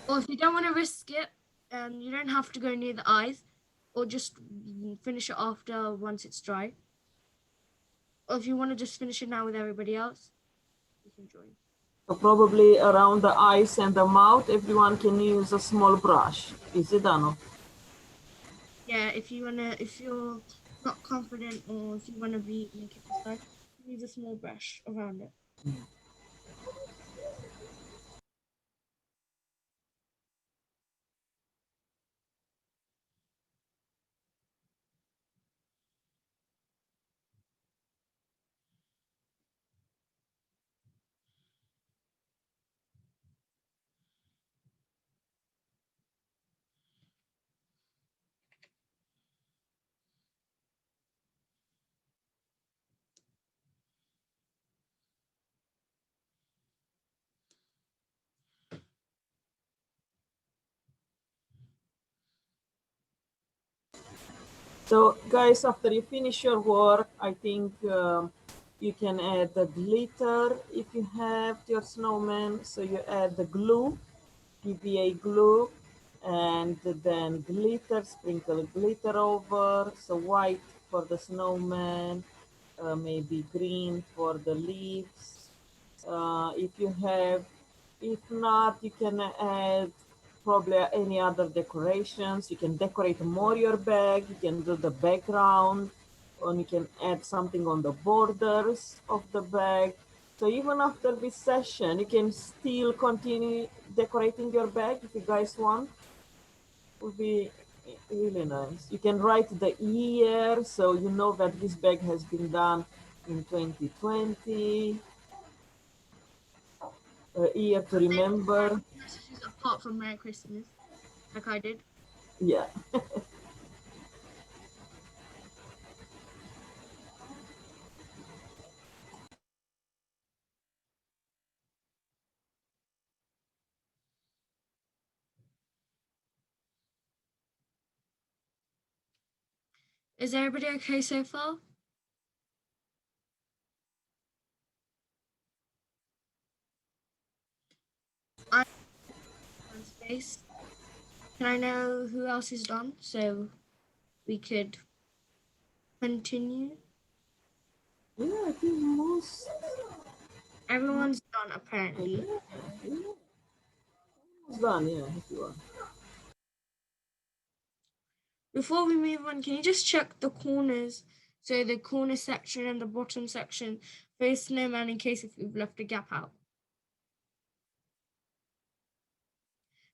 Or if you don't want to risk it, you don't have to go near the eyes, or just finish it after once it's dry. Or if you want to just finish it now with everybody else, you can join. So probably around the eyes and the mouth, everyone can use a small brush. Is it done? Yeah, if you're not confident, or if you wanna make it precise, use a small brush around it. So guys, after you finish your work, I think you can add the glitter if you have to your snowman. So you add the glue, PVA glue, and then glitter, sprinkle glitter over. So white for the snowman, maybe green for the leaves. If you have, if not, you can add probably any other decorations. You can decorate more your bag. You can do the background, and you can add something on the borders of the bag. So even after this session, you can still continue decorating your bag if you guys want. Would be really nice. You can write the year, so you know that this bag has been done in 2020. A year to remember. Messages apart from Merry Christmas, like I did. Yeah. Is everybody okay so far? I'm on space. Can I know who else is done so we could continue? Yeah, I think most. Everyone's done apparently. Yeah, almost done, yeah, if you want. Before we move on, can you just check the corners? So the corner section and the bottom section for a snowman in case if we've left a gap out.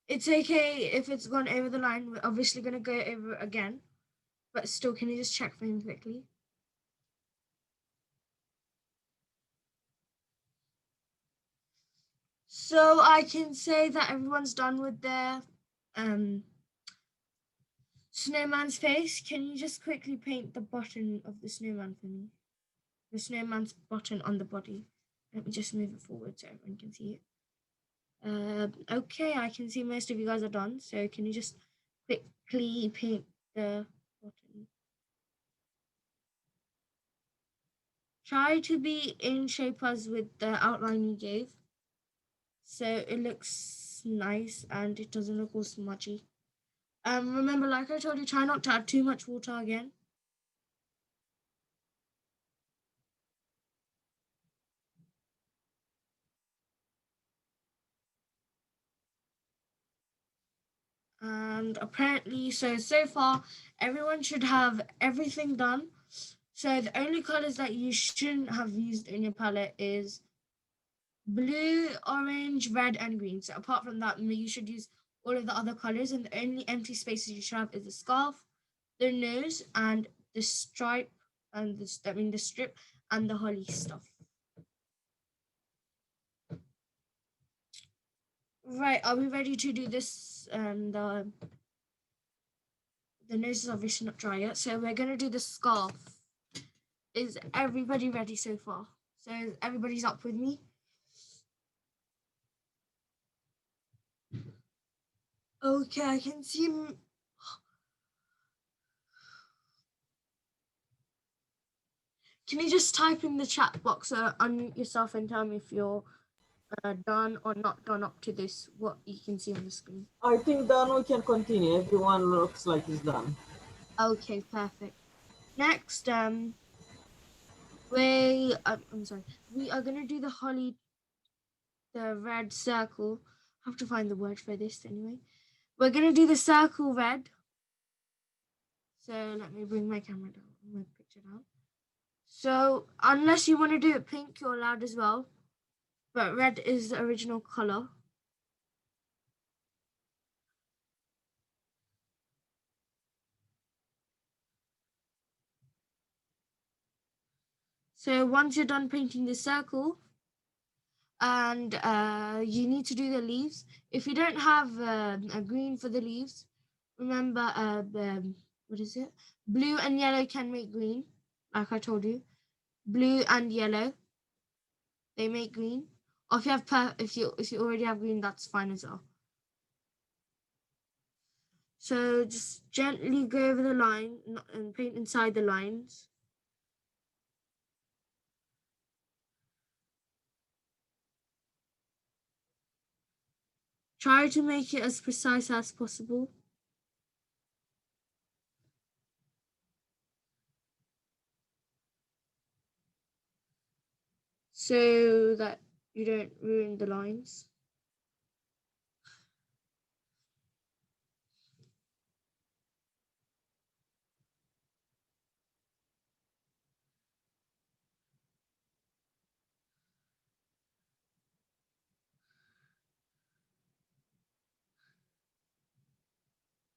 It's okay if it's gone over the line. We're obviously going to go over it again. But still, can you just check for him quickly? So I can say that everyone's done with their snowman's face. Can you just quickly paint the button of the snowman for me? The snowman's button on the body. Let me just move it forward so everyone can see it. Okay, I can see most of you guys are done. So can you just quickly paint the button? Try to be in shape as with the outline you gave. So it looks nice and it doesn't look all smudgy. Remember, like I told you, try not to add too much water again. And apparently, so far, everyone should have everything done. So the only colors that you shouldn't have used in your palette is blue, orange, red, and green. So apart from that, you should use all of the other colors, and the only empty spaces you should have is the scarf, the nose, and the stripe, and the strip, and the holly stuff. Right, are we ready to do this? And the nose is obviously not dry yet, so we're gonna do the scarf. Is everybody ready so far? So everybody's up with me? Okay, I can see. Can you just type in the chat box, unmute yourself and tell me if you're done or not done up to this, what you can see on the screen? I think then we can continue. Everyone looks like he's done. Okay, perfect. Next, I'm sorry. We are gonna do the red circle. I have to find the word for this anyway. We're gonna do the circle red. So let me bring my camera down, my picture down. So unless you want to do it pink, you're allowed as well. But red is the original color. So once you're done painting the circle, and you need to do the leaves. If you don't have a green for the leaves, remember, what is it? Blue and yellow can make green, like I told you. Blue and yellow, they make green. Or if you have if you already have green, that's fine as well. So just gently go over the line and paint inside the lines. Try to make it as precise as possible. So that you don't ruin the lines.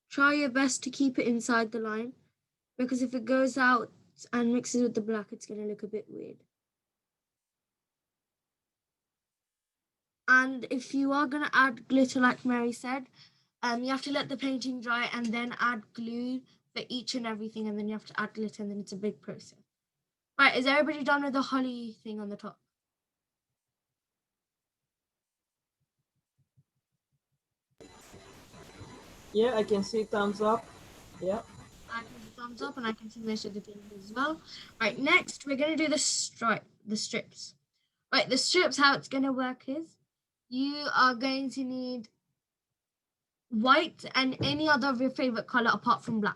Try your best to keep it inside the line, because if it goes out and mixes with the black, it's going to look a bit weird. And if you are going to add glitter, like Mary said, you have to let the painting dry and then add glue for each and everything, and then you have to add glitter, and then it's a big process. Right, is everybody done with the holly thing on the top? Yeah, I can see thumbs up. Yeah. I can see thumbs up, and I can see most of the things as well. Right, next we're going to do the strips. Right, the strips, how it's going to work is you are going to need white and any other of your favorite color apart from black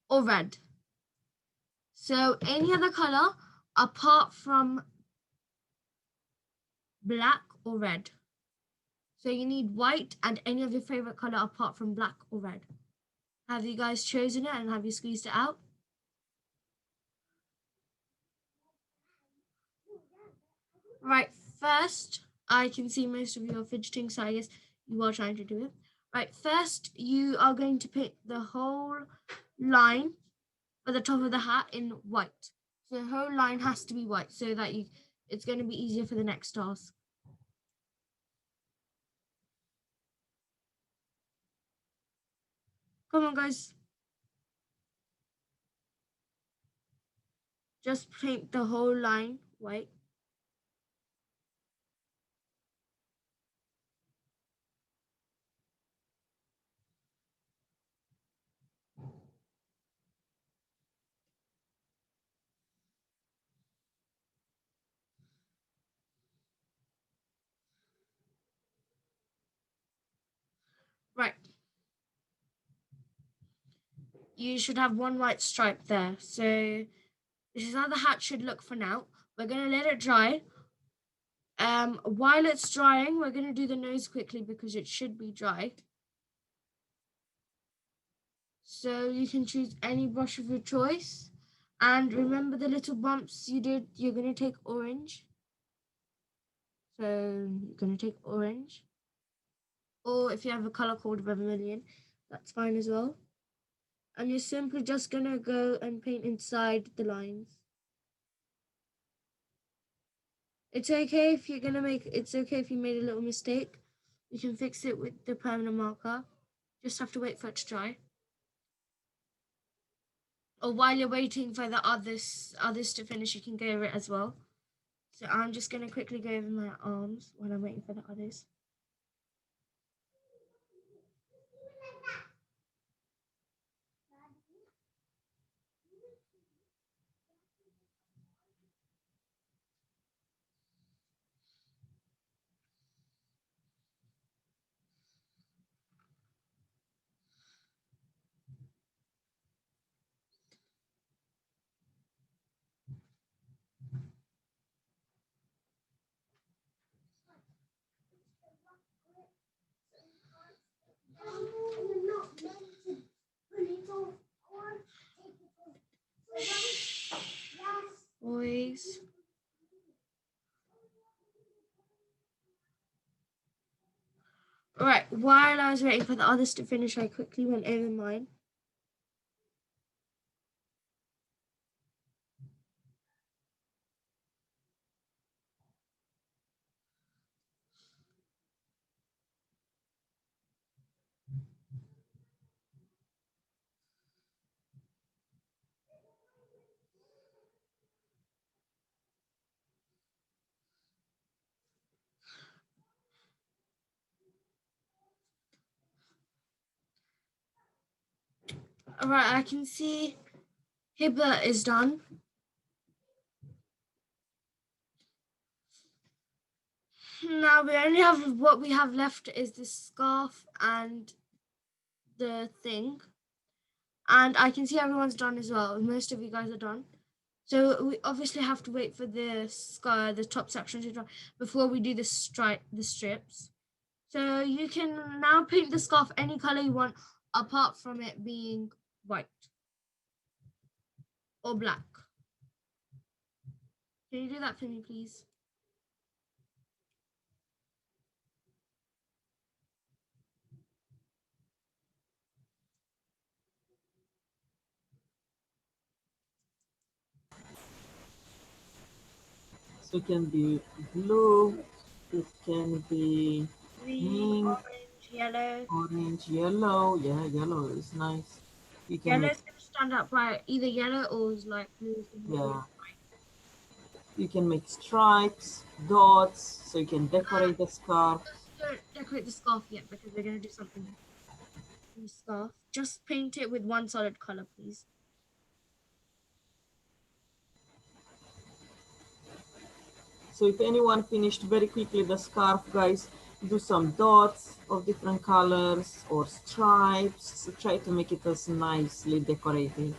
or red. So any other color apart from black or red. So you need white and any of your favorite color apart from black or red. Have you guys chosen it and have you squeezed it out? Right, first, I can see most of you are fidgeting, so I guess you are trying to do it. Right, first, you are going to paint the whole line at the top of the hat in white. So the whole line has to be white so that it's going to be easier for the next task. Come on, guys. Just paint the whole line white. Right. You should have one white stripe there. So this is how the hat should look for now. We're going to let it dry. While it's drying, we're going to do the nose quickly because it should be dry. So you can choose any brush of your choice. And remember the little bumps you did, you're going to take orange. So you're going to take orange. Or if you have a color called vermilion, that's fine as well. And you're simply just going to go and paint inside the lines. It's okay if you're gonna make, it's okay if you made a little mistake. You can fix it with the permanent marker. Just have to wait for it to dry. Or while you're waiting for the others to finish, you can go over it as well. So I'm just gonna quickly go over my arms while I'm waiting for the others. Boys. Alright, while I was waiting for the others to finish, I quickly went over mine. Alright, I can see Hibba is done. Now we only have, what we have left is the scarf and the thing. And I can see everyone's done as well. Most of you guys are done. So we obviously have to wait for the top section to dry before we do the strips. So you can now paint the scarf any color you want, apart from it being white or black. Can you do that for me, please? So it can be blue, it can be Green, pink, orange, yellow. orange, yellow. Yeah, yellow is nice. You can Yellow make, is going to stand out bright. Either yellow or like blue is going to be yeah, you can make stripes, dots, so you can decorate the scarf. Just don't decorate the scarf yet because we're going to do something in the scarf. Just paint it with one solid color, please. So if anyone finished very quickly the scarf, guys, do some dots of different colors or stripes. So try to make it as nicely decorated.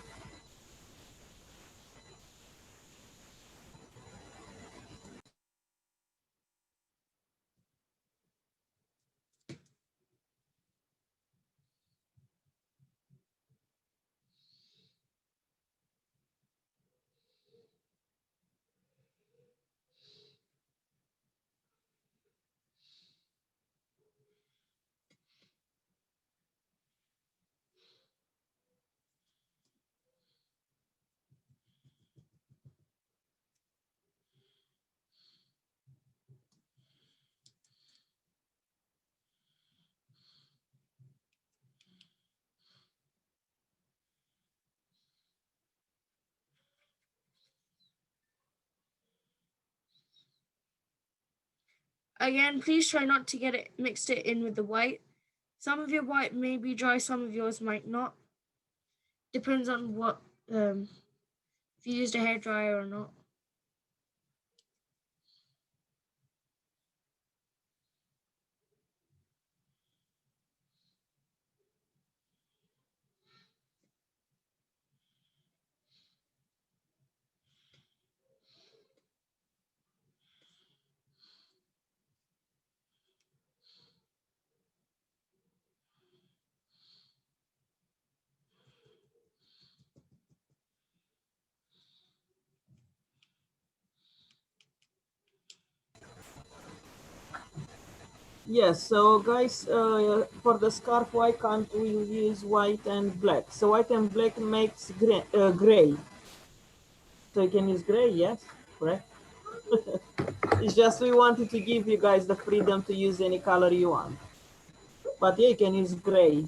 Again, please try not to get it mixed it in with the white. Some of your white may be dry, some of yours might not. Depends on what if you used a hairdryer or not. Yes, so guys, for the scarf, why can't we use white and black? So white and black makes gray. So you can use gray, yes, correct? It's just we wanted to give you guys the freedom to use any color you want. But yeah, you can use gray.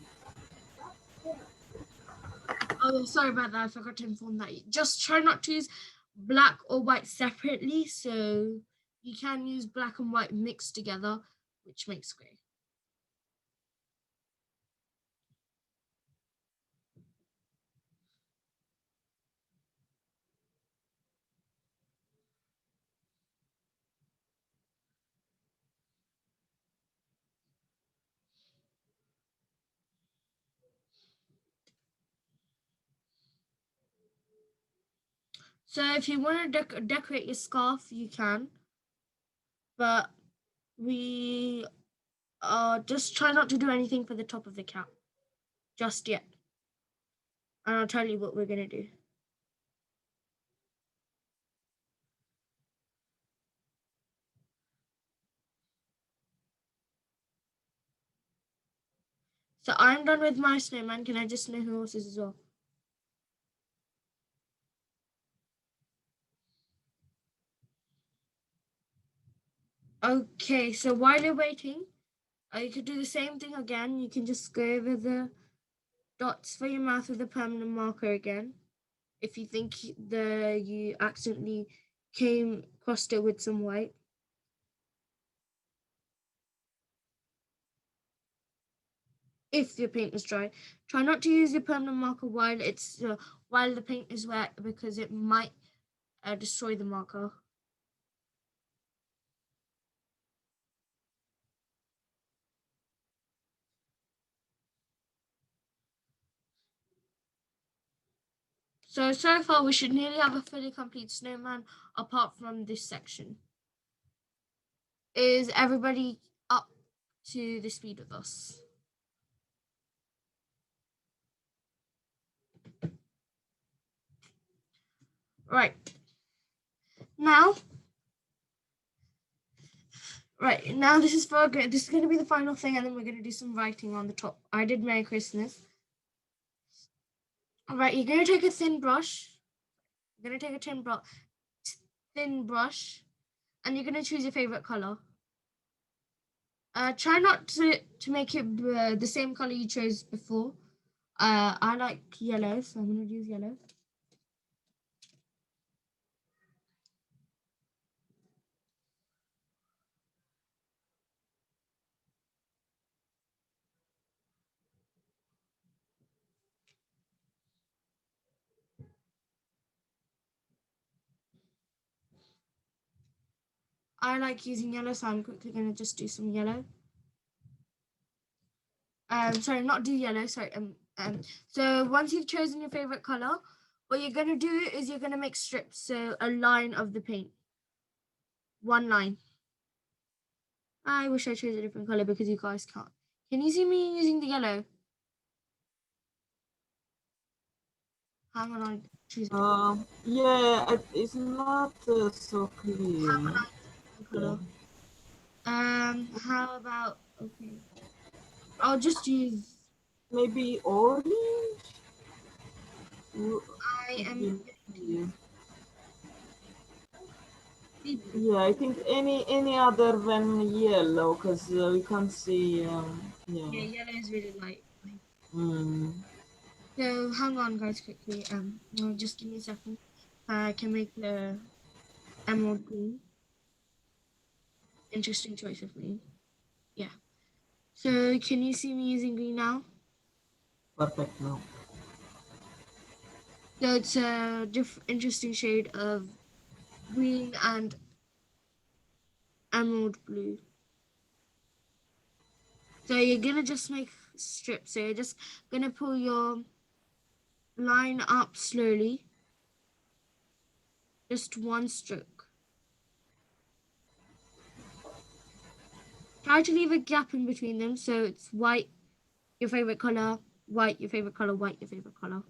Oh, sorry about that. I forgot to inform that. Just try not to use black or white separately. So you can use black and white mixed together, which makes grey. So if you want to decorate your scarf, you can. But we just try not to do anything for the top of the cap just yet. And I'll tell you what we're going to do. So I'm done with my snowman. Can I just know who else is as well? Okay, so while you're waiting, you could do the same thing again. You can just go over the dots for your mouth with a permanent marker again. If you think you accidentally came crossed it with some white. If your paint is dry, try not to use your permanent marker while the paint is wet because it might destroy the marker. So far we should nearly have a fully complete snowman apart from this section. Is everybody up to the speed with us? Right. Now, this is this is going to be the final thing, and then we're going to do some writing on the top. I did Merry Christmas. All right, you're going to take a thin brush. You're going to take a thin brush, and you're going to choose your favorite color. Try not to make it the same color you chose before. I like yellow, so I'm going to use yellow. I like using yellow, so I'm quickly going to just do some yellow. Sorry, not do yellow, sorry. So once you've chosen your favorite color, what you're going to do is you're going to make strips, so a line of the paint. One line. I wish I chose a different color because you guys can't. Can you see me using the yellow? Hang on, I choose. Yeah, it's not so clear. Hang on, I choose a color. How about okay? I'll just use. Maybe orange. I am. Yeah, I think any other than yellow, because we can't see. Yeah. Yeah, yellow is really light. Mm. So hang on, guys, quickly. Just give me a second. I can make the emerald green. Interesting choice of green. Yeah. So can you see me using green now? Perfect now. So it's a interesting shade of green and emerald blue. So you're gonna just make strips. So you're just gonna pull your line up slowly. Just one stroke. Try to leave a gap in between them so it's white, your favorite color, white, your favorite color, white, your favorite color.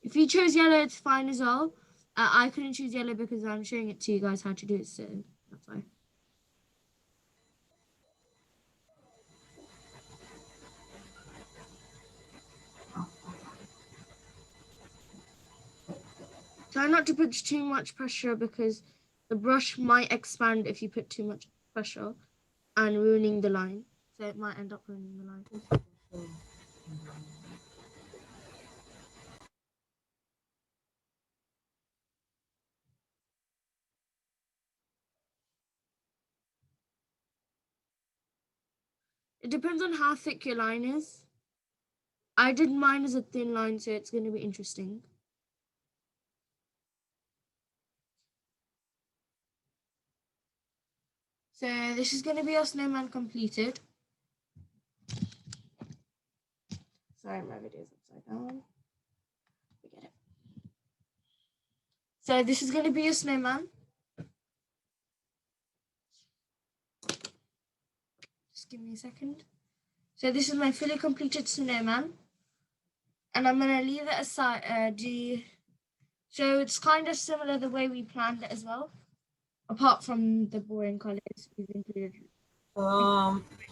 If you chose yellow, it's fine as well. I couldn't choose yellow because I'm showing it to you guys how to do it, so that's why. Try not to put too much pressure because the brush might expand if you put too much pressure and ruining the line. So it might end up ruining the line. It depends on how thick your line is. I did mine as a thin line, so it's going to be interesting. So this is going to be our snowman completed. Sorry, my video is upside down. Forget it. So this is going to be a snowman. Just give me a second. So this is my fully completed snowman. And I'm going to leave it aside. So it's kind of similar the way we planned it as well. Apart from the boring colors we've included.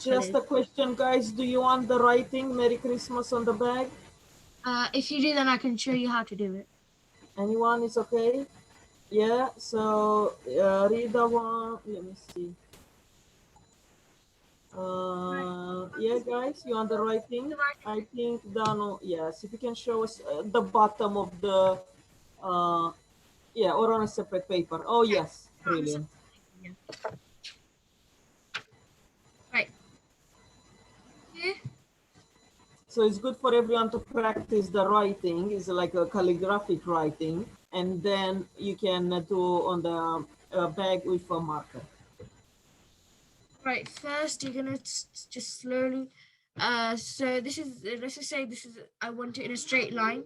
Just a question, guys. Do you want the writing Merry Christmas on the bag? If you do, then I can show you how to do it. Anyone is okay? Yeah, so read the one. Let me see. Yeah, guys, you want the writing? I think Dano, yes, if you can show us the bottom of the, yeah, or on a separate paper. Oh, yes, brilliant. Right. Here. So it's good for everyone to practice the writing. It's like a calligraphic writing, and then you can do on the bag with a marker. Right. First, you're gonna just slowly. So this is. Let's just say this is. I want it in a straight line.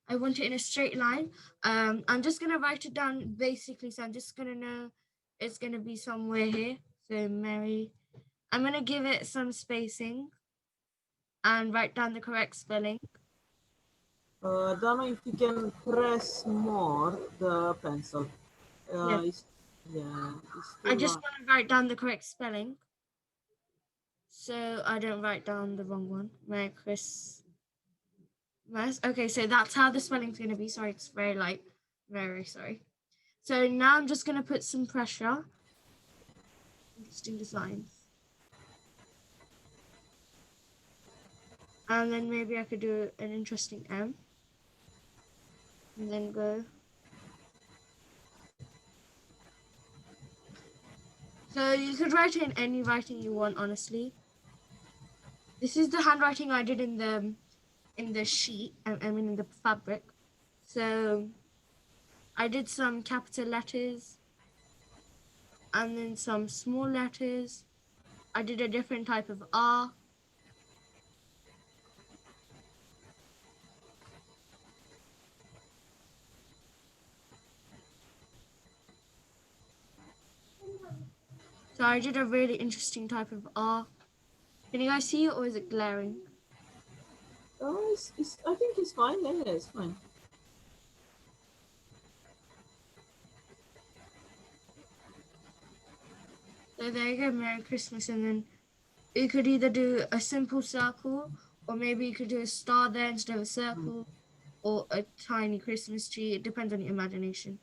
I want it in a straight line. I'm just gonna write it down basically. So I'm just gonna know it's gonna be somewhere here. So Mary. I'm gonna give it some spacing and write down the correct spelling. Dano, if you can press more the pencil. Yeah. It's, yeah, it's I too just long. want to write down the correct spelling, so I don't write down the wrong one. Merry Christmas. Okay, so that's how the spelling's gonna be. Sorry, it's very light. Very sorry. So now I'm just gonna put some pressure. Interesting designs. And then maybe I could do an interesting M. And then go. So you could write in any writing you want, honestly. This is the handwriting I did in the sheet. I mean in the fabric. So I did some capital letters and then some small letters. I did a different type of R. So I did a really interesting type of R. Can you guys see it or is it glaring? Oh, I think it's fine. Yeah, it's fine. So there you go, Merry Christmas. And then you could either do a simple circle or maybe you could do a star there instead of a circle or a tiny Christmas tree. It depends on your imagination.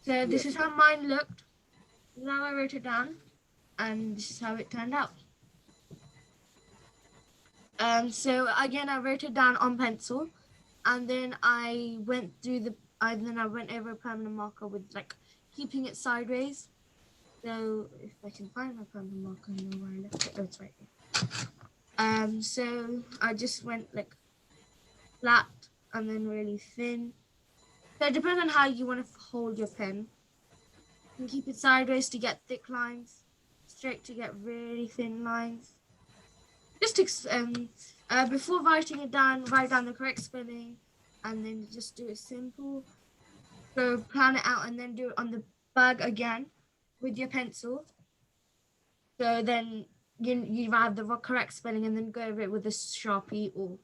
So this is how mine looked. Now I wrote it down and this is how it turned out. So again, I wrote it down on pencil, and then I went over a permanent marker with like keeping it sideways. So if I can find my permanent marker, I know where I left it. Oh, it's right here. So I just went like flat and then really thin. So it depends on how you want to hold your pen. You can keep it sideways to get thick lines, straight to get really thin lines. Just before writing it down, write down the correct spelling, and then just do it simple. So plan it out and then do it on the bag again with your pencil. So then you have the correct spelling and then go over it with a Sharpie, or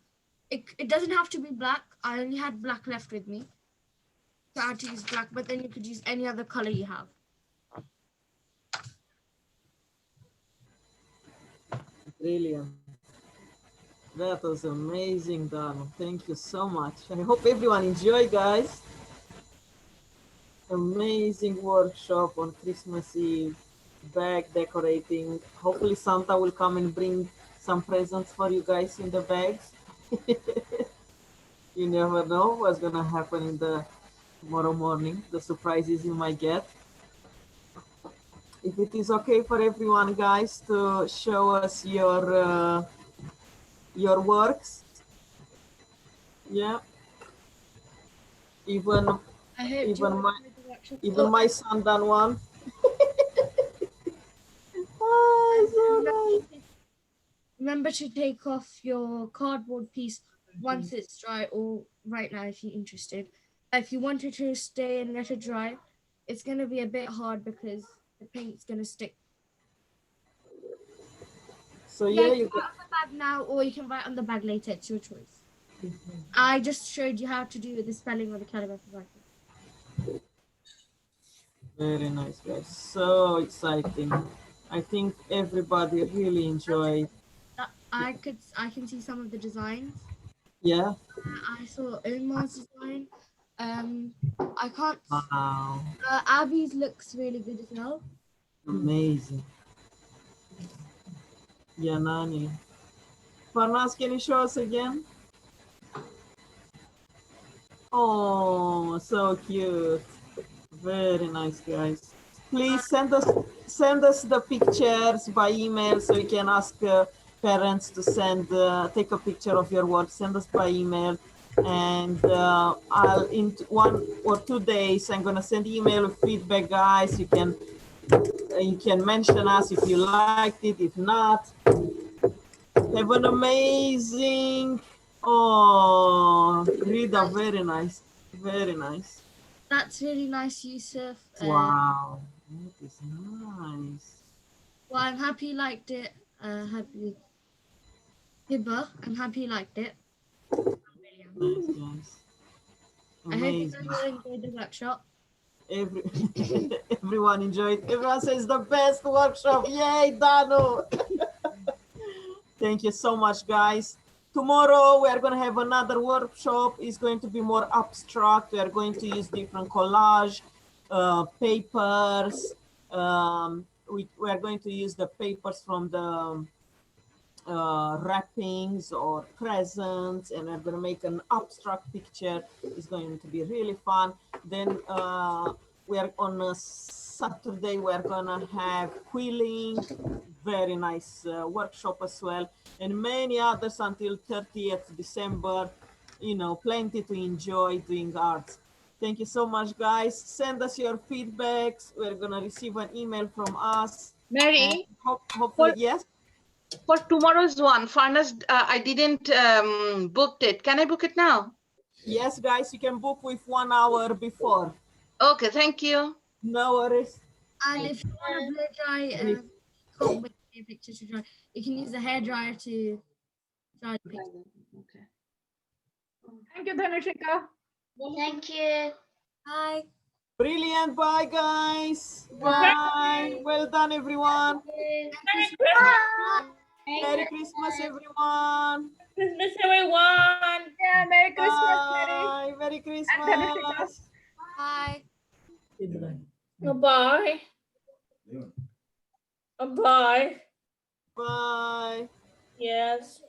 it doesn't have to be black. I only had black left with me, so I had to use black, but then you could use any other color you have. Brilliant. That was amazing, Dano. Thank you so much. I hope everyone enjoyed, guys. Amazing workshop on Christmas Eve, bag decorating. Hopefully Santa will come and bring some presents for you guys in the bags. You never know what's gonna happen in the tomorrow morning, the surprises you might get. If it is okay for everyone, guys, to show us your works. Yeah, even I hope you even my enjoyed the workshop. even Oh, my son done one. Oh, and so remember, nice. remember to take off your cardboard piece once it's dry, or right now if you're interested. If you wanted to stay and let it dry, it's going to be a bit hard because the paint's going to stick. So Yeah, yeah, you can you write on the bag now, or you can write on the bag later. It's your choice. I just showed you how to do the spelling of the calligraphy writing. very nice, guys. So exciting. I think everybody really enjoyed. I can see some of the designs. Yeah. I saw Omar's design. I can't. Wow. Abby's looks really good as well. Amazing. Yeah, Nani. Parnas, can you show us again? Oh, so cute. Very nice, guys. Please send us the pictures by email so we can ask parents to send take a picture of your work. Send us by email, and I'll in 1 or 2 days I'm gonna send email with feedback, guys. You can mention us if you liked it. If not, have an amazing. Oh, Rida, very nice, very nice. That's really nice, Yusuf. Wow, that is nice. Well, I'm happy you liked it. Happy Hibba, I'm happy you liked it. Nice, guys. I hope you Amazing. guys enjoyed the workshop. Every everyone enjoyed. Everyone says the best workshop. Yay, Danu! Thank you so much, guys. Tomorrow we are going to have another workshop. It's going to be more abstract. We are going to use different collage papers. We are going to use the papers from the wrappings or presents, and we're going to make an abstract picture. It's going to be really fun. Then we are on a Saturday, we're going to have quilling, very nice workshop as well, and many others until 30th December. You know, plenty to enjoy doing arts. Thank you so much, guys. Send us your feedbacks. We're going to receive an email from us. Mary, Hopefully, yes. for tomorrow's one, Farnas, I didn't booked it. Can I book it now? Yes, guys, you can book with 1 hour before. Okay, thank you. No worries. And if you want to blow dry, can't wait for your picture to dry. You can use the hair dryer to dry the picture. Okay. Thank you, Dhanushika. Thank you. Bye. Brilliant. Bye, guys. Bye. Well done, everyone. Merry Christmas, everyone. Christmas, everyone. Yeah, Merry Christmas, Mary. Bye. Merry And Dhanushika. Christmas. Bye. Bye. Bye. Bye. Yes.